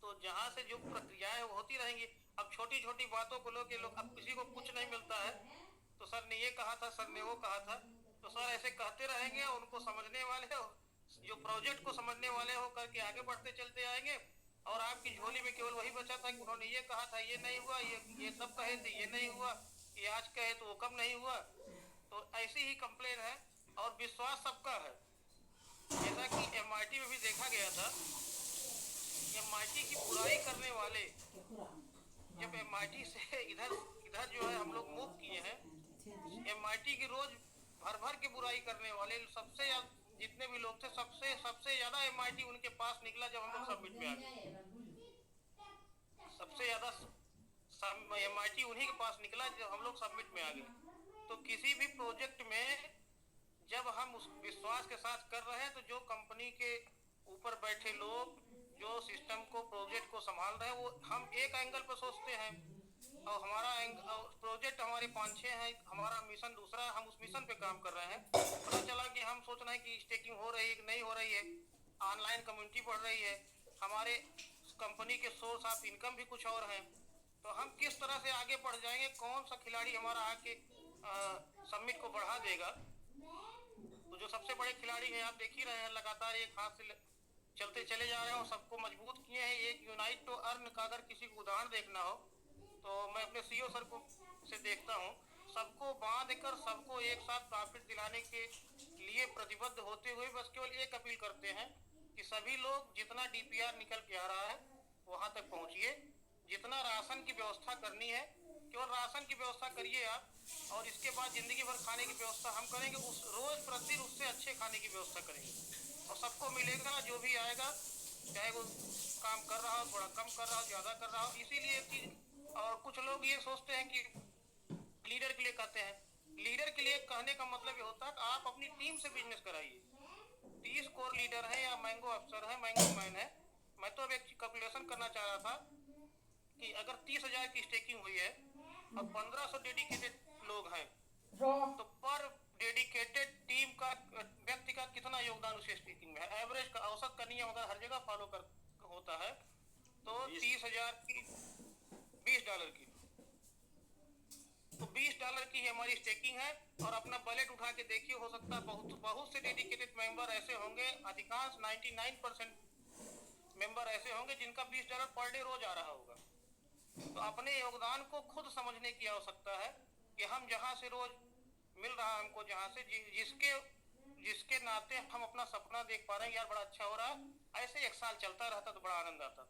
तो जहाँ से जो प्रक्रियाएं वो होती रहेंगी। अब छोटी छोटी बातों को लोग अब किसी को कुछ नहीं मिलता है तो सर ने ये कहा था, सर ने वो कहा था, तो सर ऐसे कहते रहेंगे। उनको समझने वाले हो, जो प्रोजेक्ट को समझने वाले हो करके आगे बढ़ते चलते आएंगे। और आपकी झोली में केवल वही बचा था कि उन्होंने ये कहा था, ये नहीं हुआ, ये तब कहे थे, ये नहीं हुआ, ये आज कहे तो वो कब नहीं हुआ। तो ऐसी ही कंप्लेन है और विश्वास सबका है। जैसा कि MIT में भी देखा गया था, MIT की बुराई करने वाले जब MIT से इधर जो है हम लोग मूव किए हैं, MIT की रोज भर भर के बुराई करने वाले सबसे जितने भी लोग थे सबसे ज्यादा MIT उनके पास निकला जब हम लोग सबमिट में आ गए। सबसे ज्यादा MIT उन्हीं के पास निकला जब हम लोग सबमिट में आ गए। तो किसी भी प्रोजेक्ट में जब हम उस विश्वास के साथ कर रहे हैं तो जो कंपनी के ऊपर बैठे लोग जो सिस्टम को प्रोजेक्ट को संभाल रहे हैं वो हम एक एंगल पर सोचते हैं और हमारा प्रोजेक्ट हमारे 5-6 हैं, हमारा मिशन दूसरा, हम उस मिशन पे काम कर रहे हैं। पता चला कि हम सोच रहे हैं कि स्टेकिंग हो रही है कि नहीं हो रही है, ऑनलाइन कम्युनिटी बढ़ रही है, हमारे कंपनी के सोर्स ऑफ इनकम भी कुछ और हैं। तो हम किस तरह से आगे बढ़ जाएंगे, कौन सा खिलाड़ी हमारा आके सबमिट को बढ़ा देगा। तो जो सबसे बड़े खिलाड़ी हैं आप देख ही रहे हैं, लगातार एक हाथ से चलते चले जा रहे हैं और सबको मजबूत किए हैं। एक यूनाइट टू अर्न का अगर किसी को उदाहरण देखना हो तो मैं अपने CEO सर को से देखता हूँ, सबको बांध कर सबको एक साथ प्रॉफिट दिलाने के लिए प्रतिबद्ध होते हुए बस केवल एक अपील करते हैं कि सभी लोग जितना DPR निकल के आ रहा है वहां तक पहुंचिए। जितना राशन की व्यवस्था करनी है केवल राशन की व्यवस्था करिए आप, और इसके बाद जिंदगी भर खाने की व्यवस्था हम करेंगे। उस रोज प्रतिदिन उससे अच्छे खाने की व्यवस्था करेंगे और सबको मिलेगा जो भी आएगा, चाहे वो काम कर रहा हो, थोड़ा कम कर रहा हो, ज्यादा कर रहा हो। इसीलिए चीज। और कुछ लोग ये सोचते हैं कि लीडर के लिए कहते हैं, लीडर के लिए कहने का मतलब ये होता है कि आप अपनी टीम से बिजनेस कराइए। 30 कोर लीडर है या मैंगो अफसर है, मैंगो मैन है। मैं तो अब एक कैलकुलेशन करना चाह रहा था कि अगर 30,000 की स्टेकिंग हुई है और 1500 डेडिकेटेड लोग हैं तो पर डेडिकेटेड टीम का व्यक्ति का कितना योगदान उस स्टेकिंग में है। एवरेज का औसत का नियम अगर हर जगह फॉलो कर होता है तो 30,000 की $20 की, तो $20 की हमारी स्टेकिंग है। और अपना बजट उठा के देखिए, हो सकता है बहुत से डेडिकेटेड मेंबर ऐसे होंगे, अधिकांश 99% मेंबर ऐसे होंगे जिनका $20 पर डे रोज आ रहा होगा। तो अपने योगदान को खुद समझने की आवश्यकता है कि हम जहां से रोज मिल रहा है हमको, जहां से जिसके नाते हम अपना सपना देख पा रहे हैं, यार बड़ा अच्छा हो रहा है, ऐसे एक साल चलता रहता तो बड़ा आनंद आता।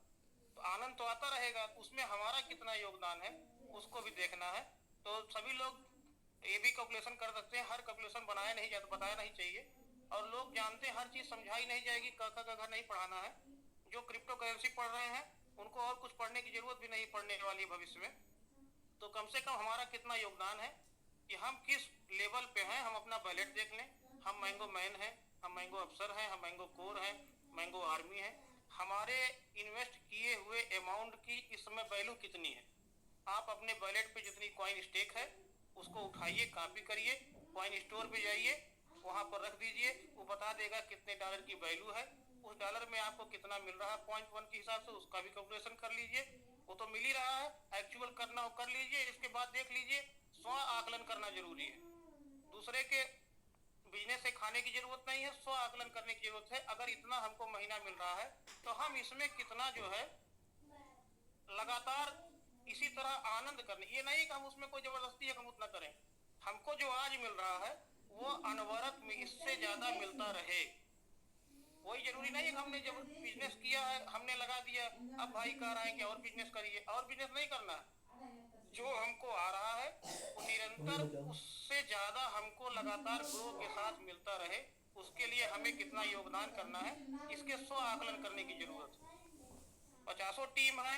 तो आनंद तो आता रहेगा, उसमें हमारा कितना योगदान है उसको भी देखना है। तो सभी लोग ये भी कैलकुलेशन कर सकते हैं। हर कैलकुलेशन बताया नहीं चाहिए और लोग जानते हैं हर चीज समझाई नहीं जाएगी, का नहीं पढ़ाना है। जो क्रिप्टो करेंसी पढ़ रहे हैं उनको और कुछ पढ़ने की जरूरत भी नहीं पड़ने वाली है भविष्य में। तो कम से कम हमारा कितना योगदान है कि हम किस लेवल पे हैं, हम अपना बैलेट देख लें। हम मैंगो मैन हैं, हम मैंगो अफसर हैं, हम मैंगो कोर हैं, मैंगो आर्मी है। हमारे इन्वेस्ट किए हुए अमाउंट की इस समय वैल्यू कितनी है। आप अपने बैलेट पे जितनी कॉइन स्टेक है उसको उठाइए, कॉपी करिए, कॉइन स्टोर पे जाइए, वहां पर रख दीजिए, वो बता देगा कितने डॉलर की वैल्यू है। उस डॉलर में आपको कितना मिल रहा है 0.1 के हिसाब से, उसका भी कैलकुलेशन कर लीजिए। वो तो मिल ही रहा है, एक्चुअल करना हो कर लीजिए। इसके बाद देख लीजिए, स्व आकलन करना जरूरी है। दूसरे के बिजनेस से खाने की जरूरत नहीं है, स्व आकलन करने की जरूरत है। अगर इतना हमको महीना मिल रहा है तो हम इसमें कितना जो है लगातार इसी तरह आनंद करने, ये नहीं कि हम उसमें कोई जबरदस्ती है हम उतना करें। हमको जो आज मिल रहा है वो अनवरत में इससे ज्यादा मिलता रहे, कोई जरूरी नहीं है कि हमने जब बिजनेस किया है हमने लगा दिया, अब भाई कह रहे हैं कि और बिजनेस करिए, और बिजनेस नहीं करना है। जो हमको आ रहा है वो निरंतर उससे ज्यादा हमको लगातार ग्रो के साथ मिलता रहे, उसके लिए हमें कितना योगदान करना है इसके स्व आकलन करने की जरूरत है। 50 टीम है,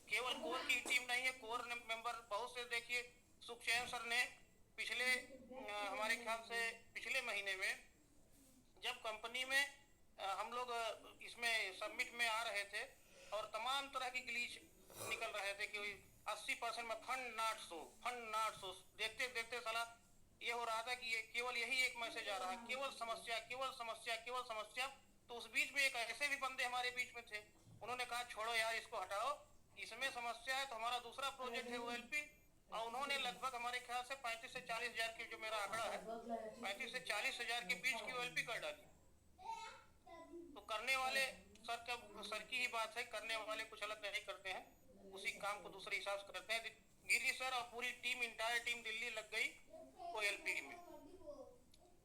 केवल कोर की टीम नहीं है, कोर मेंबर बहुत से। देखिए सुखचैन सर ने पिछले हमारे ख्याल से पिछले महीने में जब कंपनी में हम लोग इसमें समिट में आ रहे थे और तमाम तरह की ग्लीच निकल रहे थे कि 80% में फंड नॉट शो, देखते देखते साला ये हो रहा था कि ये केवल यही एक मैसेज आ रहा है, केवल समस्या केवल समस्या केवल समस्या। तो उस बीच में एक ऐसे भी बंदे हमारे बीच में थे, उन्होंने कहा छोड़ो यार इसको हटाओ, इसमें समस्या है। तो हमारा दूसरा प्रोजेक्ट है OLP, और उन्होंने लगभग हमारे ख्याल से 35 से 40 हजार की, जो मेरा आंकड़ा है 35 से 40 हजार के बीच की OLP कर डाली। तो करने वाले सर की ही बात है, करने वाले कुछ अलग नहीं करते हैं, उसी काम को दूसरे हिसाब से करते हैं। गिरी सर और पूरी टीम, इंटायर टीम दिल्ली लग गई OLP में,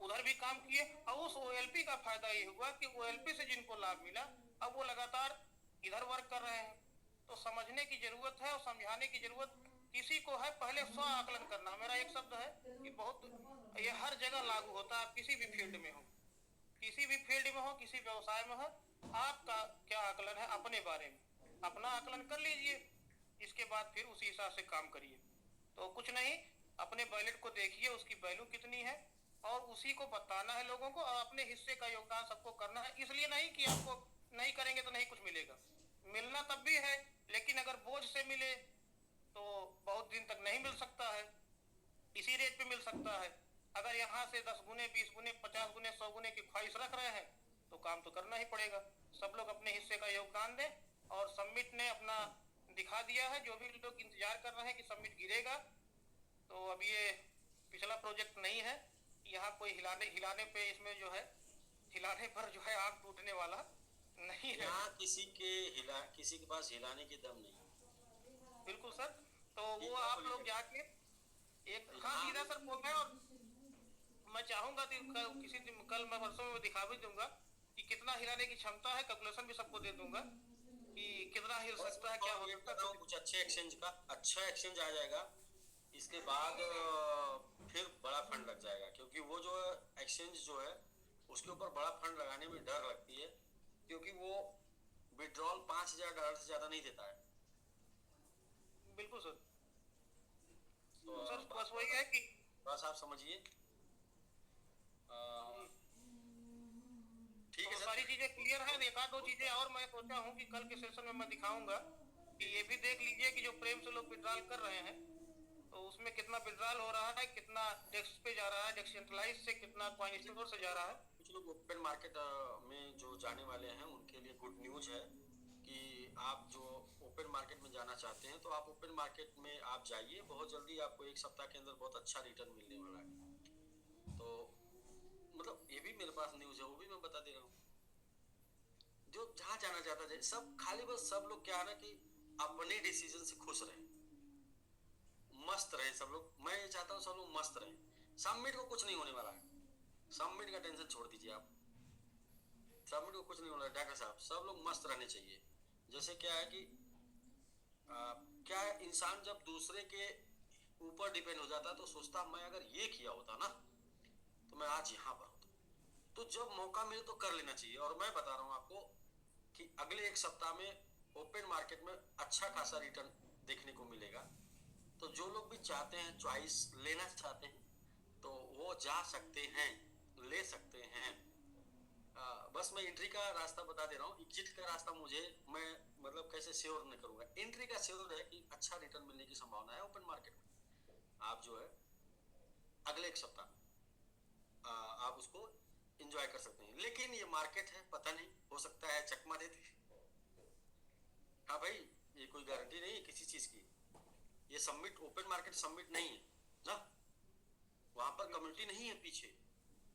उधर भी काम किए, और उस OLP का फायदा ये हुआ कि OLP से जिनको लाभ मिला अब वो लगातार इधर वर्क कर रहे हैं। तो समझने की जरूरत है और समझाने की जरूरत किसी को है, पहले स्व आकलन करना। मेरा एक शब्द है कि बहुत ये हर जगह लागू होता है, आप किसी भी फील्ड में हो, किसी भी फील्ड में हो, किसी व्यवसाय में हो, आपका क्या आकलन है अपने बारे में, अपना आकलन कर लीजिए, इसके बाद फिर उसी हिसाब से काम करिए। तो कुछ नहीं, अपने बैलेट को देखिए उसकी वैल्यू कितनी है और उसी को बताना है लोगों को, और अपने हिस्से का योगदान सबको करना है। इसलिए नहीं कि आपको नहीं करेंगे तो नहीं कुछ मिलेगा, मिलना तब भी है, लेकिन अगर बोझ से मिले तो बहुत दिन तक नहीं मिल सकता है, इसी रेट पे मिल सकता है। अगर यहाँ से 10 गुने 20 गुने 50 गुने 100 गुने की ख्वाहिश रख रहे हैं तो काम तो करना ही पड़ेगा। सब लोग अपने हिस्से का योगदान दें, और समिट ने अपना दिखा दिया है। जो भी लोग इंतजार कर रहे हैं कि समिट गिरेगा, तो अब ये पिछला प्रोजेक्ट नहीं है, यहाँ कोई हिलाने पे इसमें जो है हिलाने पर जो है आग टूटने वाला नहीं है। यहाँ किसी के पास हिलाने की दम नहीं। बिल्कुल सर, तो वो आप लोग जाके एक सीधा सर बोल रहे हैं, और मैं चाहूंगा किसी दिन कल मैं परसों में दिखा भी दूंगा कि कितना हिलाने की क्षमता है, कैलकुलेशन भी सबको दे दूंगा कि कितना हिल सकता है, क्या हो सकता है। कुछ अच्छे एक्सचेंज का अच्छा एक्सचेंज आ जाएगा, इसके बाद फिर बड़ा फंड लग जाएगा, क्योंकि वो जो एक्सचेंज जो है उसके ऊपर बड़ा फंड लगाने में डर लगती है, क्योंकि वो विड्रॉल $5,000 से ज्यादा नहीं देता है। बिल्कुल सर, तो सर बस वही है कि बस आप समझिए, ठीक है। सारी चीजें क्लियर है। एक आध दो चीजें और मैं सोचा हूँ कि कल के सेशन में मैं दिखाऊंगा कि ये भी देख लीजिए कि जो प्रेम से लोग विड्रॉल कर रहे हैं तो उसमें कितना विड्रॉल हो रहा है, कितना डेस्क पे जा रहा है, डेसेंट्रलाइज से कितना कॉइन स्टोर से जा रहा है। कुछ लोग ओपन मार्केट में जो जाने वाले हैं उनके लिए गुड न्यूज है कि आप जो ओपन मार्केट में जाना चाहते हैं तो आप ओपन मार्केट में आप जाइए, बहुत जल्दी आपको 1 सप्ताह के अंदर बहुत अच्छा रिटर्न मिलने वाला है। तो मतलब ये भी मेरे पास न्यूज है, वो भी मैं बता दे रहा हूँ। जो जहाँ जाना चाहता है सब खाली बस सब लोग क्या है ना कि अपने डिसीजन से खुश रहे, मस्त रहे सब लोग। मैं ये चाहता हूँ सब लोग मस्त रहे। समिट को कुछ नहीं होने वाला है, समिट का टेंशन छोड़ दीजिए आप, समिट को कुछ नहीं होना है डॉक्टर साहब, सब लोग मस्त रहने चाहिए। जैसे क्या है कि क्या इंसान जब दूसरे के ऊपर डिपेंड हो जाता है तो सोचता मैं अगर ये किया होता ना तो मैं आज यहाँ पर होता। तो जब मौका मिले तो कर लेना चाहिए। और मैं बता रहा हूँ आपको कि अगले 1 सप्ताह में ओपन मार्केट में अच्छा खासा रिटर्न देखने को मिलेगा। तो जो लोग भी चाहते हैं, चॉइस लेना चाहते हैं, तो वो जा सकते हैं, ले सकते हैं। बस मैं एंट्री का रास्ता बता दे रहा हूँ, एग्जिट का रास्ता मैं मतलब कैसे श्योर नहीं करूंगा। एंट्री का श्योर है कि अच्छा रिटर्न मिलने की संभावना है ओपन मार्केट में। आप जो है अगले 1 सप्ताह आप उसको एंजॉय कर सकते हैं। लेकिन ये मार्केट है, पता नहीं, हो सकता है चकमा देते। हाँ भाई, ये कोई गारंटी नहीं है किसी चीज की। ये समिट ओपन मार्केट समिट नहीं है ना, वहां पर कम्युनिटी नहीं है पीछे।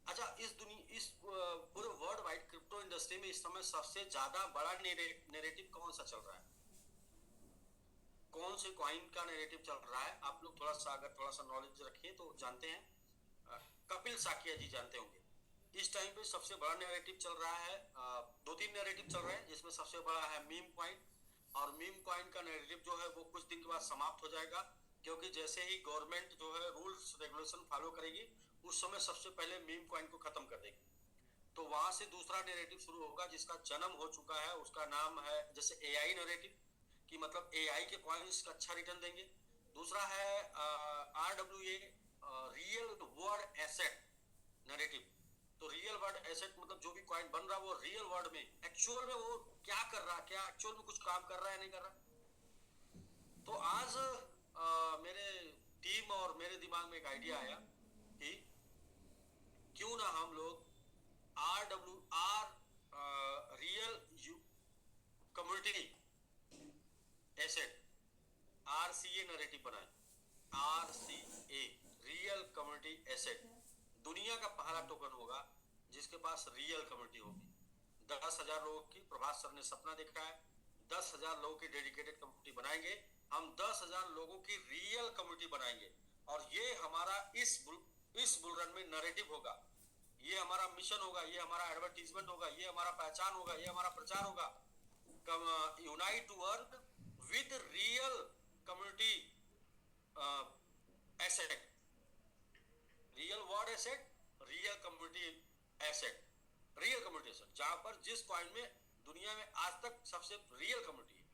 अच्छा, इस पूरे वर्ल्ड वाइड क्रिप्टो इंडस्ट्री में इस समय सबसे ज्यादा बड़ा नैरेटिव कौन सा चल रहा है? कौन से कॉइन का नैरेटिव चल रहा है? आप लोग थोड़ा सा नॉलेज रखिए तो जानते हैं। कपिल साकिया जी जानते होंगे। इस टाइम पे सबसे बड़ा नैरेटिव चल रहा है, 2-3 नैरेटिव चल रहे हैं, जिसमें सबसे बड़ा है मीम कॉइन। और मीम कॉइन का नैरेटिव जो है वो कुछ दिन के बाद समाप्त हो जाएगा, क्योंकि जैसे ही गवर्नमेंट जो है रूल्स रेगुलेशन फॉलो करेगी उस समय सबसे पहले मीम कॉइन को खत्म कर देगी। तो वहां से दूसरा नैरेटिव शुरू होगा जिसका जन्म हो चुका है, उसका नाम है जैसे एआई नैरेटिव, कि मतलब एआई के कॉइन्स का अच्छा रिटर्न देंगे। दूसरा है RWA, real world asset narrative. तो रियल वर्ल्ड एसेट मतलब जो भी कॉइन बन रहा है वो रियल वर्ल्ड में एक्चुअल में वो क्या कर रहा है, क्या एक्चुअल में कुछ काम कर रहा है नहीं कर रहा। तो आज मेरे टीम और मेरे दिमाग में एक आइडिया आया कि क्यों ना हम लोग real community asset RCA narrative बनाए। RCA रियल कम्युनिटी एसेट दुनिया का पहला टोकन होगा जिसके पास रियल कम्युनिटी होगी। 10,000 लोगों की, प्रभास सर ने सपना देखा है, 10,000 लोगों की डेडिकेटेड कम्युनिटी बनाएंगे हम, 10,000 लोगों की रियल कम्युनिटी बनाएंगे। और ये हमारा इस बुल रन में नैरेटिव होगा, ये हमारा मिशन होगा, ये हमारा एडवर्टीजमेंट होगा, ये हमारा पहचान होगा, ये हमारा प्रचार होगा। Unite to work with real community asset, real world asset, real community asset, real community asset, जहां पर जिस कॉइन में दुनिया में आज तक सबसे रियल कम्युनिटी है।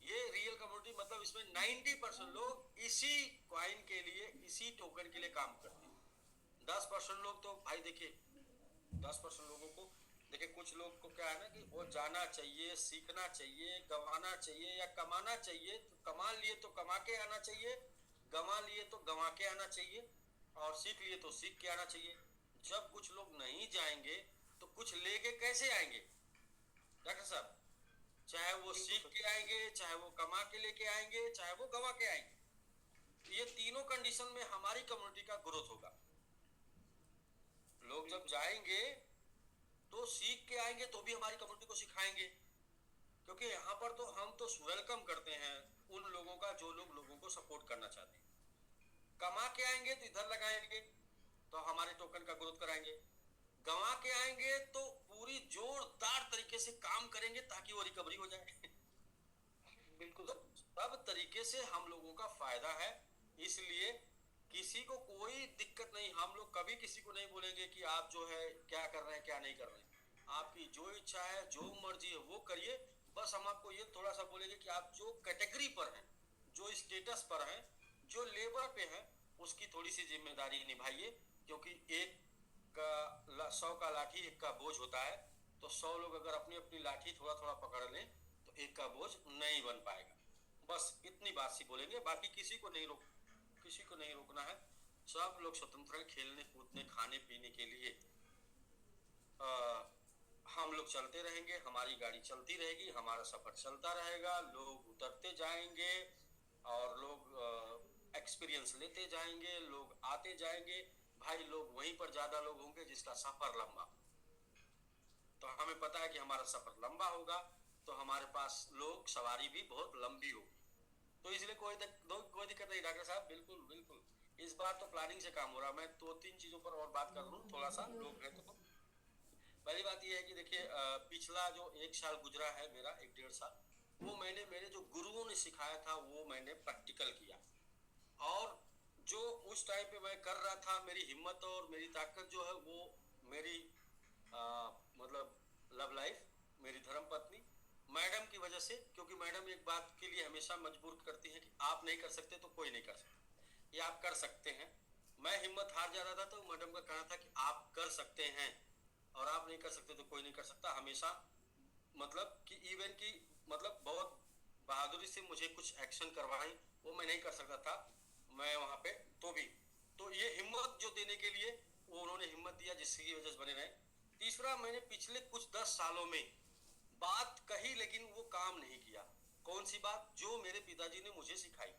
ये रियल कम्युनिटी मतलब इसमें 90% लोग इसी कॉइन के लिए, इसी टोकन के लिए काम करते हैं। 10% लोग तो भाई देखिए, 10% लोगों को देखिए, कुछ लोग को क्या है ना कि वो जाना चाहिए, सीखना चाहिए, गंवाना चाहिए या कमाना चाहिए। तो कमा लिए तो कमा के आना चाहिए, गंवा लिए तो गंवा के आना चाहिए, और सीख लिए तो सीख के आना चाहिए। जब कुछ लोग नहीं जाएंगे तो कुछ लेके कैसे आएंगे डॉक्टर साहब? चाहे वो सीख के आएंगे, चाहे वो कमा के लेके आएंगे, चाहे वो गंवा के आएंगे। ये तीनों कंडीशन में हमारी कम्युनिटी का ग्रोथ होगा। लोग जब जाएंगे तो सीख के आएंगे तो भी हमारी कम्युनिटी को सिखाएंगे, क्योंकि यहाँ पर तो हम तो वेलकम करते हैं उन लोगों का जो लोग लोगों को सपोर्ट करना चाहते हैं। कमा के आएंगे तो इधर लगाएंगे तो हमारे टोकन का ग्रोथ कराएंगे, गंवा के आएंगे तो पूरी जोरदार तरीके से काम करेंगे ताकि वो रिकवरी हो जाए। बिल्कुल, तो सब तरीके से हम लोगों का फायदा है, इसलिए किसी को कोई दिक्कत नहीं। हम लोग कभी किसी को नहीं बोलेंगे कि आप जो है क्या कर रहे हैं क्या नहीं कर रहे हैं। आपकी जो इच्छा है, जो मर्जी है वो करिए। बस हम आपको ये थोड़ा सा बोलेंगे कि आप जो कैटेगरी पर हैं, जो स्टेटस पर हैं, जो लेबर पे हैं, उसकी थोड़ी सी जिम्मेदारी निभाइए, क्योंकि एक का 100 का लाठी एक का बोझ होता है। तो 100 लोग अगर अपनी अपनी लाठी थोड़ा थोड़ा पकड़ लें तो एक का बोझ नहीं बन पाएगा। बस इतनी बात सी बोलेंगे, बाकी किसी को नहीं रोकना है। सब लोग स्वतंत्र हैं खेलने कूदने खाने पीने के लिए। हम लोग चलते रहेंगे, हमारी गाड़ी चलती रहेगी, हमारा सफर चलता रहेगा, लोग उतरते जाएंगे और लोग एक्सपीरियंस लेते जाएंगे, लोग आते जाएंगे। भाई लोग वहीं पर ज्यादा लोग होंगे जिसका सफर लंबा। तो हमें पता है कि हमारा सफर लंबा होगा तो हमारे पास लोग सवारी भी बहुत लंबी होगी। तो इसलिए कोई दिक्कत नहीं डॉक्टर साहब, बिल्कुल बिल्कुल। इस बार तो प्लानिंग से काम हो रहा है। मैं 2-3 चीजों पर और बात कर लूँ, थोड़ा सा लोग हैं तो। पहली बात यह है कि देखिए, पिछला जो 1 साल गुजरा है मेरा, 1-1.5 साल, वो मैंने मेरे जो गुरुओं ने सिखाया था वो मैंने प्रैक्टिकल किया। और जो उस टाइम पे मैं कर रहा था, मेरी हिम्मत और मेरी ताकत जो है वो मेरी मतलब लव लाइफ, मेरी धर्म पत्नी मैडम की वजह से। क्योंकि मैडम एक बात के लिए हमेशा मजबूर करती है कि आप नहीं कर सकते तो कोई नहीं कर सकता, ये आप कर सकते हैं। मैं हिम्मत हार जा रहा था तो मैडम का कहना था कि आप कर सकते हैं, और आप नहीं कर सकते तो कोई नहीं कर सकता। हमेशा मतलब कि इवन की मतलब बहुत बहादुरी से मुझे कुछ एक्शन करवाई, वो मैं नहीं कर सकता था मैं वहाँ पे, तो भी तो ये हिम्मत जो देने के लिए वो उन्होंने हिम्मत दिया, जिसकी वजह से बने रहे। तीसरा, मैंने पिछले कुछ 10 सालों में बात कही लेकिन वो काम नहीं किया। कौन सी बात? जो मेरे पिताजी ने मुझे सिखाई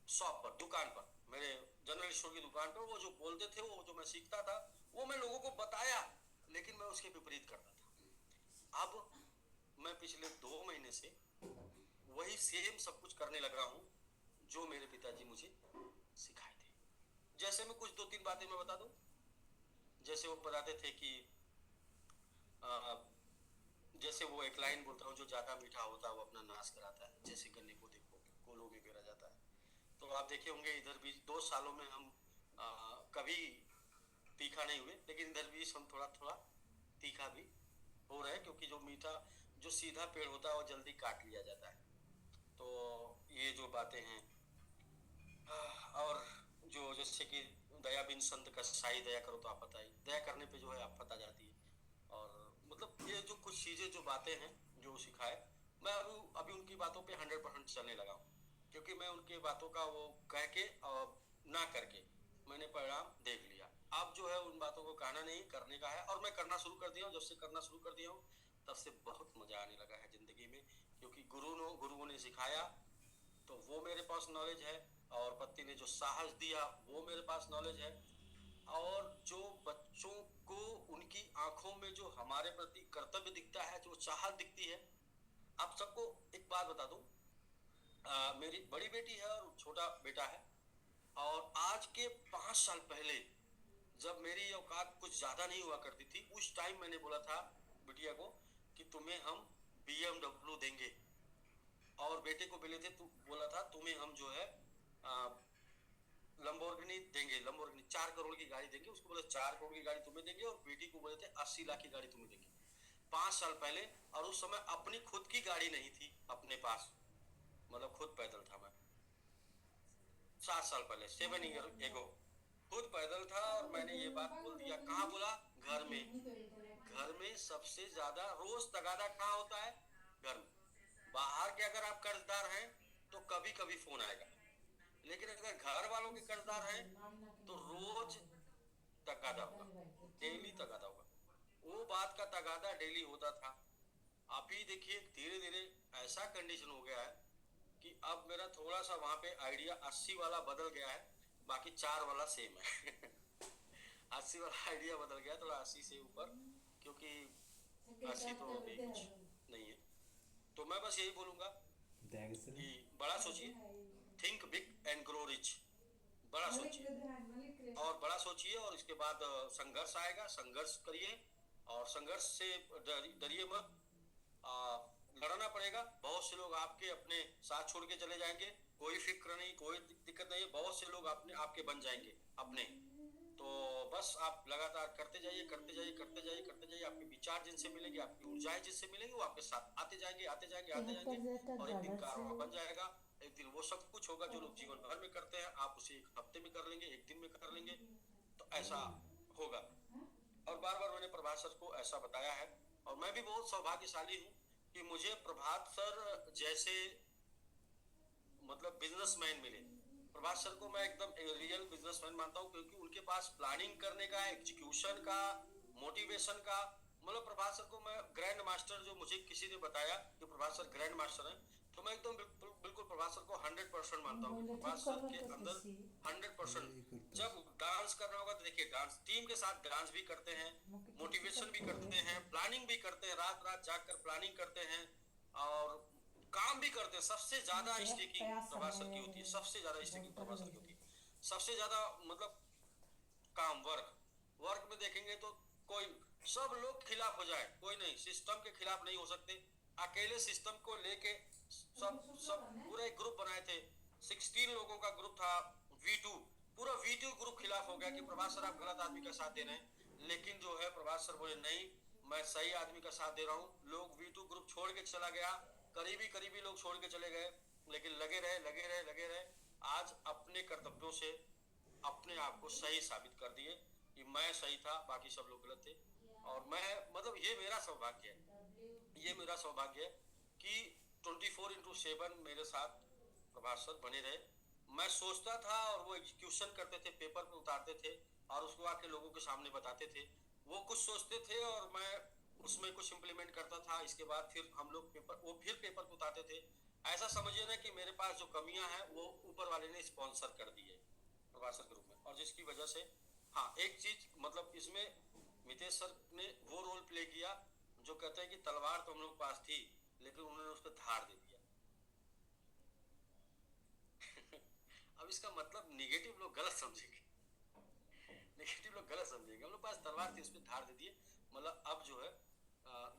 शॉप पर, दुकान पर, मेरे जनरल स्टोर की दुकान पर, वो जो बोलते थे, वो जो मैं सीखता था, वो मैं लोगों को बताया, लेकिन मैं उसके विपरीत करता था। अब मैं पिछले 2 महीने से वही सेम सब कुछ करने लगा हूँ जो मेरे पिताजी मुझे सिखाए थे। जैसे मैं कुछ 2-3 बातें मैं बता दूं। जैसे वो बताते थे कि जैसे वो एक लाइन बोलता हूँ, जो ज़्यादा मीठा होता है वो अपना नाश कराता है, जैसे गन्ने को देखो कोलों में गिरा जाता है। तो आप देखे होंगे इधर भी 2 सालों में हम कभी तीखा नहीं हुए, लेकिन इधर भी हम थोड़ा थोड़ा तीखा भी हो रहे हैं, क्योंकि जो मीठा जो सीधा पेड़ होता है वो जल्दी काट लिया जाता है। तो ये जो बातें हैं, और जो जैसे कि दया बिन संत कसाई, दया करो तो आफत आई, दया करने पे जो है आफत आ जाती है। और मतलब ये जो कुछ चीज़ें जो बातें हैं जो सिखाए, मैं अभी उनकी बातों पे 100% चलने लगा हूँ, क्योंकि मैं उनकी बातों का वो कह के और ना करके मैंने परिणाम देख लिया। अब जो है उन बातों को कहना नहीं, करने का है, और मैं करना शुरू कर दिया हूँ। जब से करना शुरू कर दिया हूँ तब से बहुत मजा आने लगा है जिंदगी में, क्योंकि गुरुओं ने सिखाया तो वो मेरे पास नॉलेज है, और पत्नी ने जो साहस दिया वो मेरे पास नॉलेज है, और जो बच्चों को उनकी आंखों में जो हमारे प्रति कर्तव्य दिखता है, जो चाहत दिखती है। आप सबको एक बात बता दूं, मेरी बड़ी बेटी है और छोटा बेटा है, और आज के 5 साल पहले जब मेरी औकात कुछ ज्यादा नहीं हुआ करती थी, उस टाइम मैंने बोला था बिटिया को कि तुम्हें हम BMW देंगे, और बेटे को बोले थे, बोला था तुम्हें हम जो है लंबोर्गिनी देंगे, लंबोर्गिनी 4 करोड़ की गाड़ी देंगे। उसको बोले 4 करोड़ की गाड़ी तुम्हें देंगे, और बेटी को बोले थे 80 लाख की गाड़ी तुम्हें देंगे। 5 साल पहले, और उस समय अपनी खुद की गाड़ी नहीं थी अपने पास, मतलब खुद पैदल था मैं 7 साल पहले, 7 ईयर एगो खुद पैदल था। और मैंने ये बात बोल दिया, कहाँ बोला? घर में। घर में सबसे ज्यादा रोज तगादा कहाँ होता है? घर में। बाहर के अगर आप कर्जदार हैं तो कभी कभी फोन आएगा, लेकिन अगर घर वालों के कर्जदार हैं तो रोज तगादा होगा, डेली तगादा होगा। वो बात का तगादा डेली होता था। अभी देखिए धीरे धीरे ऐसा कंडीशन हो गया है कि अब मेरा थोड़ा सा वहां पे आइडिया 80 वाला बदल गया है, बाकी 4 वाला सेम है। 80 वाला आइडिया बदल गया थोड़ा 80 से ऊपर, क्योंकि 80 तो अभी कुछ नहीं है। तो मैं बस यही बोलूंगा कि बड़ा सोचिए, think big and grow rich. बड़ा सोचिए और बड़ा सोचिए, और इसके बाद संघर्ष आएगा, संघर्ष करिए, और संघर्ष से डरिए मत। लड़ना पड़ेगा। बहुत से लोग आपके अपने साथ छोड़ के चले जाएंगे, कोई फिक्र नहीं, कोई दिक्कत नहीं है। बहुत से लोग आपके बन जाएंगे अपने। तो बस आप लगातार करते जाइए, करते जाइए, करते जाइए, करते जाइए। आपके विचार जिनसे मिलेंगे, आपकी ऊर्जाएं जिनसे मिलेंगी, वो आपके साथ आते जाएंगे, आते जाएंगे, आते जाएंगे, और एक दिन कारवा बन जाएगा। एक दिन वो सब कुछ होगा जो लोग जीवन भर में करते हैं, आप उसे 1 हफ्ते में कर लेंगे, 1 दिन में कर लेंगे। तो ऐसा होगा। और बार बार मैंने प्रभात सर को ऐसा बताया है, और मैं भी बहुत सौभाग्यशाली हूँ कि मुझे प्रभात सर जैसे मतलब बिजनेसमैन मिले। प्रभात सर को मैं एकदम रियल बिजनेसमैन मानता हूँ, क्योंकि उनके पास प्लानिंग करने का, एग्जीक्यूशन का, मोटिवेशन का, मतलब प्रभात सर को मैं ग्रैंड मास्टर, जो मुझे किसी ने बताया कि प्रभात सर ग्रैंड मास्टर हैं, तो मैं एकदम बिल्कुल प्रभात सर को 100% मानता हूँ। प्रभात सर के अंदर 100%। जब डांस करना होगा तो देखिए, डांस टीम के साथ डांस भी करते हैं, मोटिवेशन भी करते हैं, प्लानिंग भी करते हैं, रात रात जागकर प्लानिंग करते हैं, और काम भी करते हैं। सबसे ज्यादा स्टेकिंग प्रभात सर की होती है, सबसे ज्यादा स्टेकिंग प्रभात सर की होती है, सबसे ज्यादा मतलब काम वर्क में देखेंगे तो कोई, सब लोग खिलाफ हो जाए, कोई नहीं, सिस्टम के खिलाफ नहीं हो सकते। अकेले सिस्टम को लेके सब पूरा एक ग्रुप बनाए थे, 16 लोगों का ग्रुप था, V2, पूरा V2 ग्रुप खिलाफ हो गया कि प्रभात सर आप गलत आदमी का साथ दे रहे हैं। लेकिन जो है प्रभात सर बोले नहीं, मैं सही आदमी का साथ दे रहा हूँ। लोग V2 ग्रुप छोड़ के चला गया, करीबी लोग छोड़ के चले गए, लेकिन लगे रहे। आज अपने कर्तव्यों से अपने आप को सही साबित कर दिए कि मैं सही था, बाकी सब लोग गलत थे। और मैं मतलब ये मेरा सौभाग्य है कि 24/7 मेरे साथ प्रभात सर बने रहे। मैं सोचता था और वो एग्जीक्यूशन करते थे, पेपर पे उतारते थे, और उसको आके लोगों के सामने बताते थे। वो कुछ सोचते थे और मैं उसमें कुछ इम्प्लीमेंट करता था। इसके बाद फिर हम लोग वो फिर पेपर पे उतारते थे। ऐसा समझिए ना कि मेरे पास जो कमियां हैं वो ऊपर वाले ने स्पॉन्सर कर दी है प्रभात सर ग्रुप में, और जिसकी वजह से हाँ एक चीज मतलब इसमें मितेश सर ने वो रोल प्ले किया जो कहते हैं कि तलवार तो हम लोग पास थी, लेकिन उन्होंने उसको धार दे दिया। अब इसका मतलब निगेटिव लोग गलत समझेंगे, नेगेटिव लोग गलत समझेंगे, हम लोग पास तलवार थी, उस पर धार दे दिए। मतलब अब जो है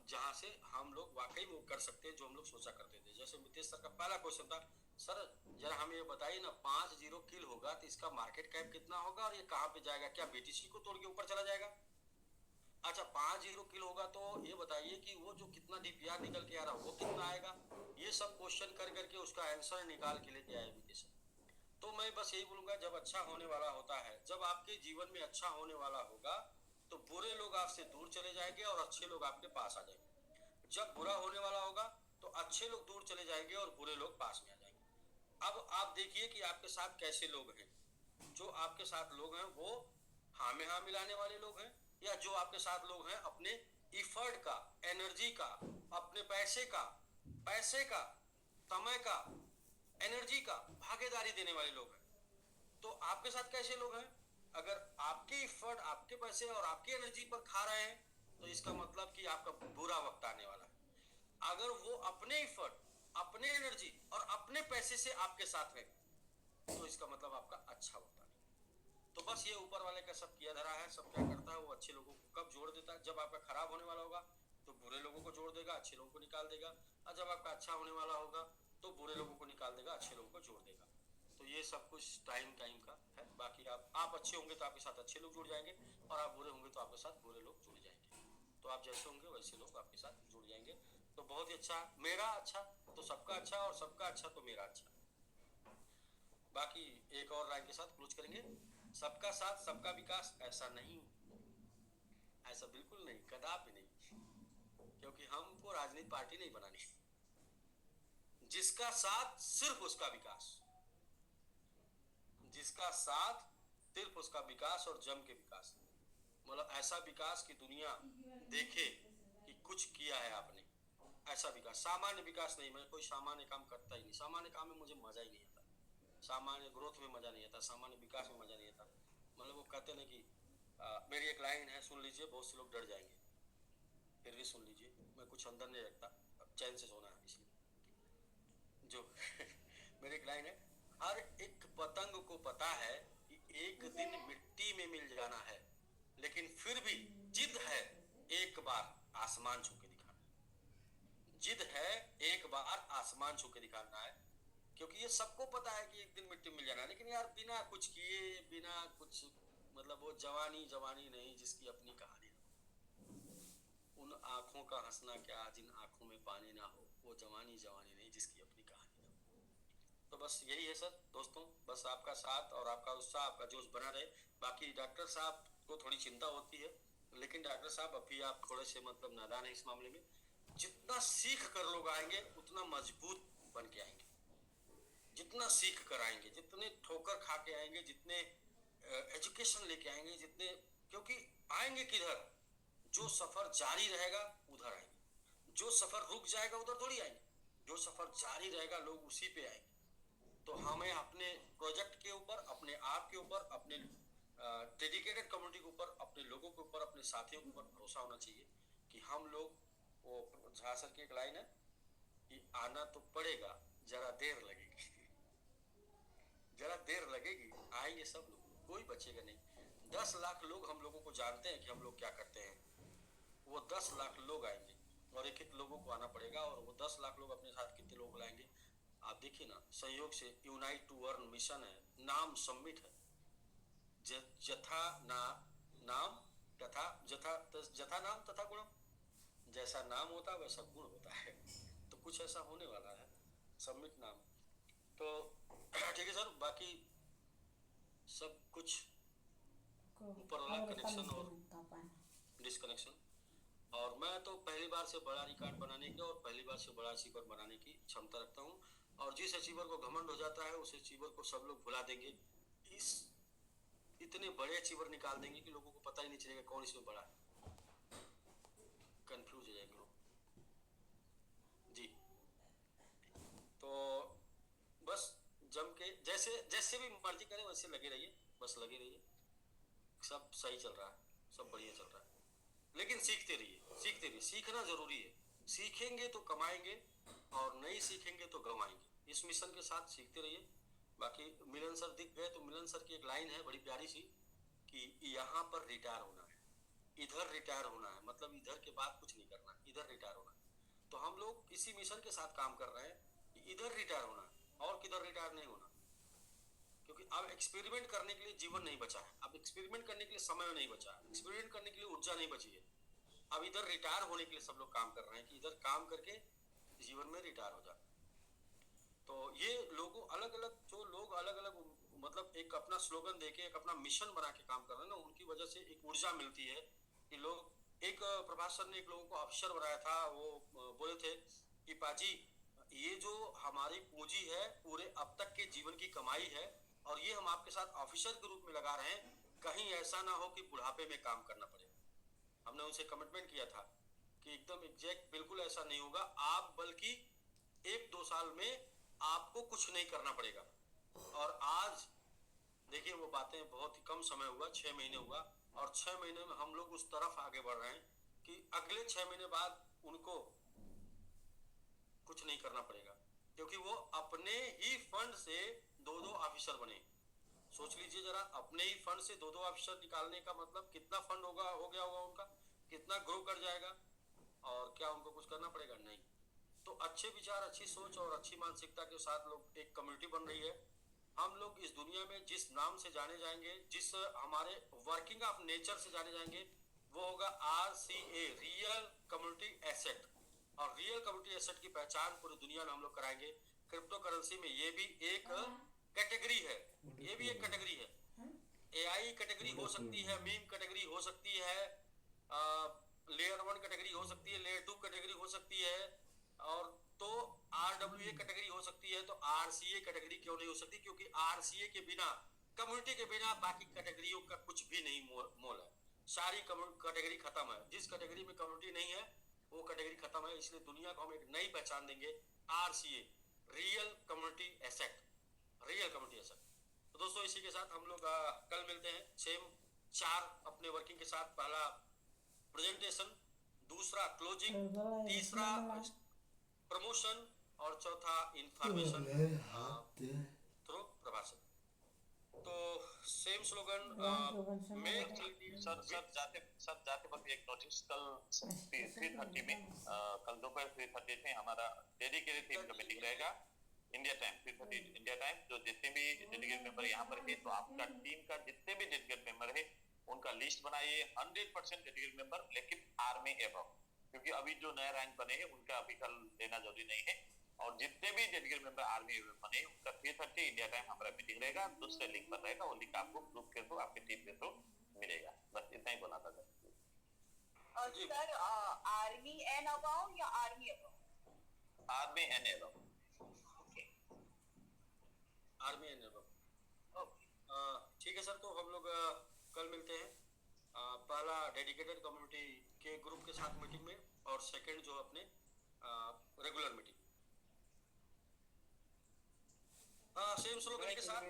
जहाँ से हम लोग वाकई वो कर सकते हैं जो हम लोग सोचा करते थे। जैसे मितेश सर का पहला क्वेश्चन था, सर जरा हमें ये बताइए ना, 5-0 किल होगा तो इसका मार्केट कैप कितना होगा और ये कहाँ पे जाएगा, क्या बीटीसी को तोड़ के ऊपर चला जाएगा? अच्छा 5-0 किल होगा तो ये बताइए कि वो जो कितना डीपीआर निकल के आ रहा है वो कितना आएगा? ये सब क्वेश्चन कर करके उसका आंसर निकाल के लेके आए मितेश। तो मैं बस यही बोलूंगा, जब अच्छा होने वाला होता है, जब आपके जीवन में अच्छा होने वाला होगा तो बुरे लोग आपसे दूर चले जाएंगे और अच्छे लोग आपके पास आ जाएंगे। जब बुरा होने वाला होगा तो अच्छे लोग दूर चले जाएंगे और बुरे लोग पास में आ जाएंगे। अब आप देखिए कि आपके साथ कैसे लोग हैं। जो आपके साथ लोग हैं वो हाँ में हाँ मिलाने वाले लोग हैं, या जो आपके साथ लोग हैं अपने इफर्ट का, एनर्जी का, अपने पैसे का, समय का, एनर्जी का भागीदारी देने वाले लोग हैं। तो आपके साथ कैसे लोग हैं? अगर आपके इफर्ट, आपके पैसे और आपकी एनर्जी पर खा रहे हैं तो इसका मतलब कि आपका बुरा वक्त आने वाला है। अगर वो अपने इफर्ट, अपने एनर्जी और अपने पैसे से आपके साथ है तो इसका मतलब आपका अच्छा वक्त आने वाला है। तो बस ये ऊपर वाले का सब किया धरा है। सब क्या करता है, वो अच्छे लोगों को कब जोड़ देता है, जब आपका खराब होने वाला होगा तो बुरे लोगों को जोड़ देगा, अच्छे लोगों को निकाल देगा, और जब आपका अच्छा होने वाला होगा तो बुरे लोगों को निकाल देगा, अच्छे लोगों को जोड़ देगा। तो ये सब कुछ टाइम का है। बाकी आप अच्छे होंगे तो आपके साथ अच्छे लोग जुड़ जाएंगे, और आप बुरे होंगे तो आपके साथ बुरे लोग जुड़ जाएंगे। तो आप जैसे होंगे वैसे लोग आपके साथ जुड़ जाएंगे। तो बहुत ही अच्छा, मेरा अच्छा तो सबका अच्छा, और सबका अच्छा तो मेरा अच्छा। बाकी एक और राय के साथ क्लोज करेंगे, सबका साथ सबका विकास ऐसा नहीं, ऐसा बिल्कुल नहीं, कदापि नहीं, क्योंकि हमको राजनीति पार्टी नहीं बनानी। जिसका साथ सिर्फ उसका विकास, जिसका साथ सिर्फ उसका विकास और जम के विकास, मतलब ऐसा विकास की दुनिया देखे कि कुछ किया है आपने, ऐसा विकास। सामान्य विकास नहीं, मैं कोई सामान्य काम करता ही नहीं। सामान्य काम में मुझे मजा ही नहीं आता, सामान्य ग्रोथ में मजा नहीं आता, सामान्य विकास में मजा नहीं आता। मतलब वो कहते हैं कि मेरी एक लाइन है, सुन लीजिए, बहुत से लोग डर जाएंगे, फिर भी सुन लीजिए, मैं कुछ अंदर नहीं रखता, चैन से सोना है इसलिए। जो मेरी एक लाइन है, हर एक पतंग को पता है कि एक दिन मिट्टी में मिल जाना है, लेकिन फिर भी जिद है एक बार आसमान छू के दिखाना। जिद है एक बार आसमान छू के दिखाना है, क्योंकि ये सबको पता है कि एक दिन मिट्टी में मिल जाना है, लेकिन यार बिना कुछ किए, बिना कुछ, मतलब वो जवानी नहीं जिसकी अपनी कहानी ना हो। उन आंखों का हंसना क्या जिन आंखों में पानी ना हो, वो जवानी नहीं जिसकी अपनी कहानी ना हो। तो बस यही है सर दोस्तों, बस आपका साथ और आपका उत्साह, आपका जोश बना रहे। बाकी डॉक्टर साहब को थोड़ी चिंता होती है, लेकिन डॉक्टर साहब अभी आप थोड़े से मतलब नादान है इस मामले में। जितना सीख कर लोग आएंगे उतना मजबूत बन के आएंगे, जितना सीख कर आएंगे, जितने ठोकर खा के आएंगे, जितने एजुकेशन लेके आएंगे, जितने, क्योंकि आएंगे किधर, जो सफर जारी रहेगा उधर आएंगे, जो सफर रुक जाएगा उधर थोड़ी आएंगे, जो सफर जारी रहेगा लोग उसी पे आएंगे। तो हमें अपने प्रोजेक्ट के ऊपर, अपने आप के ऊपर, अपने डेडिकेटेड कम्युनिटी के ऊपर, अपने लोगों के ऊपर, अपने साथियों के ऊपर भरोसा होना चाहिए कि हम लोग, वो झा सर की एक लाइन है कि आना तो पड़ेगा, जरा देर लगेगी जरा देर लगेगी, आएंगे सब लोग, कोई बचेगा नहीं। 10 लाख लोग हम लोगों को जानते हैं कि हम लोग क्या करते हैं, वो 10 लाख लोग आएंगे और एक एक लोगों को आना पड़ेगा, और वो 10 लाख लोग अपने साथ कितने लोग लाएंगे आप देखिए ना। सहयोग से यूनाइट टू अर्न मिशन है, नाम सबमिट है, जथा नाम तथा जथा नाम तथा गुण, जैसा नाम होता है वैसा गुण होता है। तो कुछ ऐसा होने वाला है, सबमिट नाम। तो ठीक है सर, बाकी सब कुछ ऊपर वाला कनेक्शन और डिस्कनेक्शन, और मैं तो पहली बार से बड़ा रिकॉर्ड बनाने की और पहली बार से बड़ा अचीवर बनाने की क्षमता रखता हूँ, और जिस अचीवर को घमंड हो जाता है उस अचीवर को सब लोग भुला देंगे। इतने बड़े अचीवर निकाल देंगे कि लोगों को पता ही नहीं चलेगा कौन इसमें बड़ा है, कंफ्यूज हो जाएंगे लोग जी। तो बस जम के जैसे भी मर्जी करें वैसे लगे रहिए, बस लगे रहिए, सब सही चल रहा है, सब बढ़िया चल रहा है, लेकिन सीखते रहिए। सीखना जरूरी है, सीखेंगे तो कमाएंगे और नहीं सीखेंगे तो गवाएंगे। इस मिशन के साथ सीखते रहिए। बाकी मिलन सर दिख गए तो मिलन सर की एक लाइन है बड़ी प्यारी सी कि यहाँ पर रिटायर होना है, इधर रिटायर होना है, मतलब इधर के बाद कुछ नहीं करना, इधर रिटायर होना है। तो हम लोग इसी मिशन के साथ काम कर रहे हैं कि इधर रिटायर होना है और किधर रिटायर नहीं होना, क्योंकि अब एक्सपेरिमेंट करने के लिए जीवन नहीं बचा है, अब एक्सपेरिमेंट करने के लिए समय नहीं बचा है, एक्सपेरिमेंट करने के लिए ऊर्जा नहीं बची है। अब इधर रिटायर होने के लिए सब लोग काम कर रहे हैं कि इधर काम करके जीवन में रिटायर हो जाए। तो ये लोगों अलग अलग जो लोग अलग अलग मतलब एक अपना स्लोगन देके एक अपना मिशन बना के काम कर रहे हैं ना, उनकी वजह से एक ऊर्जा मिलती है कि लोग एक प्रभास सर ने एक लोगों को अफसर बनाया था, वो बोले थे कि पाजी ये जो हमारी पूंजी है पूरे अब तक के जीवन की कमाई है और ये हम आपके साथ ऑफिसर के रूप में लगा रहे हैं, कहीं ऐसा ना हो कि बुढ़ापे में काम करना पड़े। हमने उनसे कमिटमेंट किया था कि एकदम एग्जैक्ट बिल्कुल ऐसा नहीं होगा, आप बल्कि 1-2 साल में आपको कुछ नहीं करना पड़ेगा। और आज देखिए वो बातें बहुत ही कम समय हुआ, 6 महीने हुआ और 6 महीने में हम लोग उस तरफ आगे बढ़ रहे हैं कि अगले 6 महीने बाद उनको कुछ नहीं करना पड़ेगा, क्योंकि वो अपने ही फंड से 2-2 ऑफिसर बने। सोच लीजिए जरा, अपने ही फंड से 2-2 ऑफिसर निकालने का मतलब कितना फंड हो गया होगा उनका, कितना ग्रो कर जाएगा, और क्या उनको कुछ करना पड़ेगा? नहीं। तो अच्छे विचार, अच्छी सोच और अच्छी मानसिकता के साथ लोग एक कम्युनिटी बन रही है। हम लोग इस दुनिया में जिस नाम से जाने जाएंगे, जिस हमारे वर्किंग ऑफ नेचर से जाने जाएंगे, वो होगा RCA, रियल कम्युनिटी एसेट। और रियल कम्युनिटी एसेट की पहचान पूरी दुनिया में हम लोग कराएंगे। क्रिप्टो करेंसी में ये भी एक कैटेगरी है, ये भी एक कैटेगरी है। AI कैटेगरी हो सकती है, मीम कैटेगरी हो सकती है, लेयर 1 कैटेगरी हो सकती है, लेयर 2 कैटेगरी हो सकती है, और तो RWA कैटेगरी हो सकती है। तो RCA कैटेगरी क्यों नहीं हो सकती? क्योंकि RCA के बिना, कम्युनिटी के बिना बाकी कैटेगरियों का कुछ भी नहीं मोल है। सारी कैटेगरी खत्म है। जिस कैटेगरी में कम्युनिटी नहीं है वो कैटेगरी खत्म है। इसलिए दुनिया को हम एक नई पहचान देंगे, RCA, real community asset, real community asset. तो दोस्तों इसी के साथ हम लोग कल मिलते हैं सेम 4 अपने वर्किंग के साथ। पहला प्रेजेंटेशन, दूसरा क्लोजिंग, तीसरा प्रमोशन और चौथा इंफॉर्मेशन थ्रू प्रभाषण। तो सेम स्लोगन सब जाते वक्त एक नोटिस, कल 3:30 में कल दोपहर 3:30 में हमारा डेडिकेटेड टीम का मीटिंग रहेगा इंडिया टाइम, 3:30 इंडिया टाइम। जो जितने भी डेलीगेट मेंबर यहाँ पर है, तो आपका टीम का जितने भी डेलीगेट मेंबर है उनका लिस्ट बनाइए। 100% डेलीगेट मेंबर, लेकिन आर्मी एबव, क्योंकि अभी जो नया रैंक बने हैं उनका अभी कल देना जरूरी नहीं है। और जितने भी डेलीगेट मेंबर आर्मी एबव बने उनका 3:30 इंडिया टाइम हमारा मीटिंग रहेगा। दूसरे लिंक पर रहेगा, वो लिंक आपको ग्रुप के थ्रू, आपके टीम के थ्रू मिलेगा। बस इतना ही बोला था सर। आर्मी एंड अबाउट या army about? Army and above. Army and above, ठीक है सर। तो हम लोग कल मिलते हैं पहला डेडिकेटेड कम्युनिटी के ग्रुप के साथ मीटिंग में, और सेकंड जो अपने रेगुलर मीटिंग। सेम स्लोगन के साथ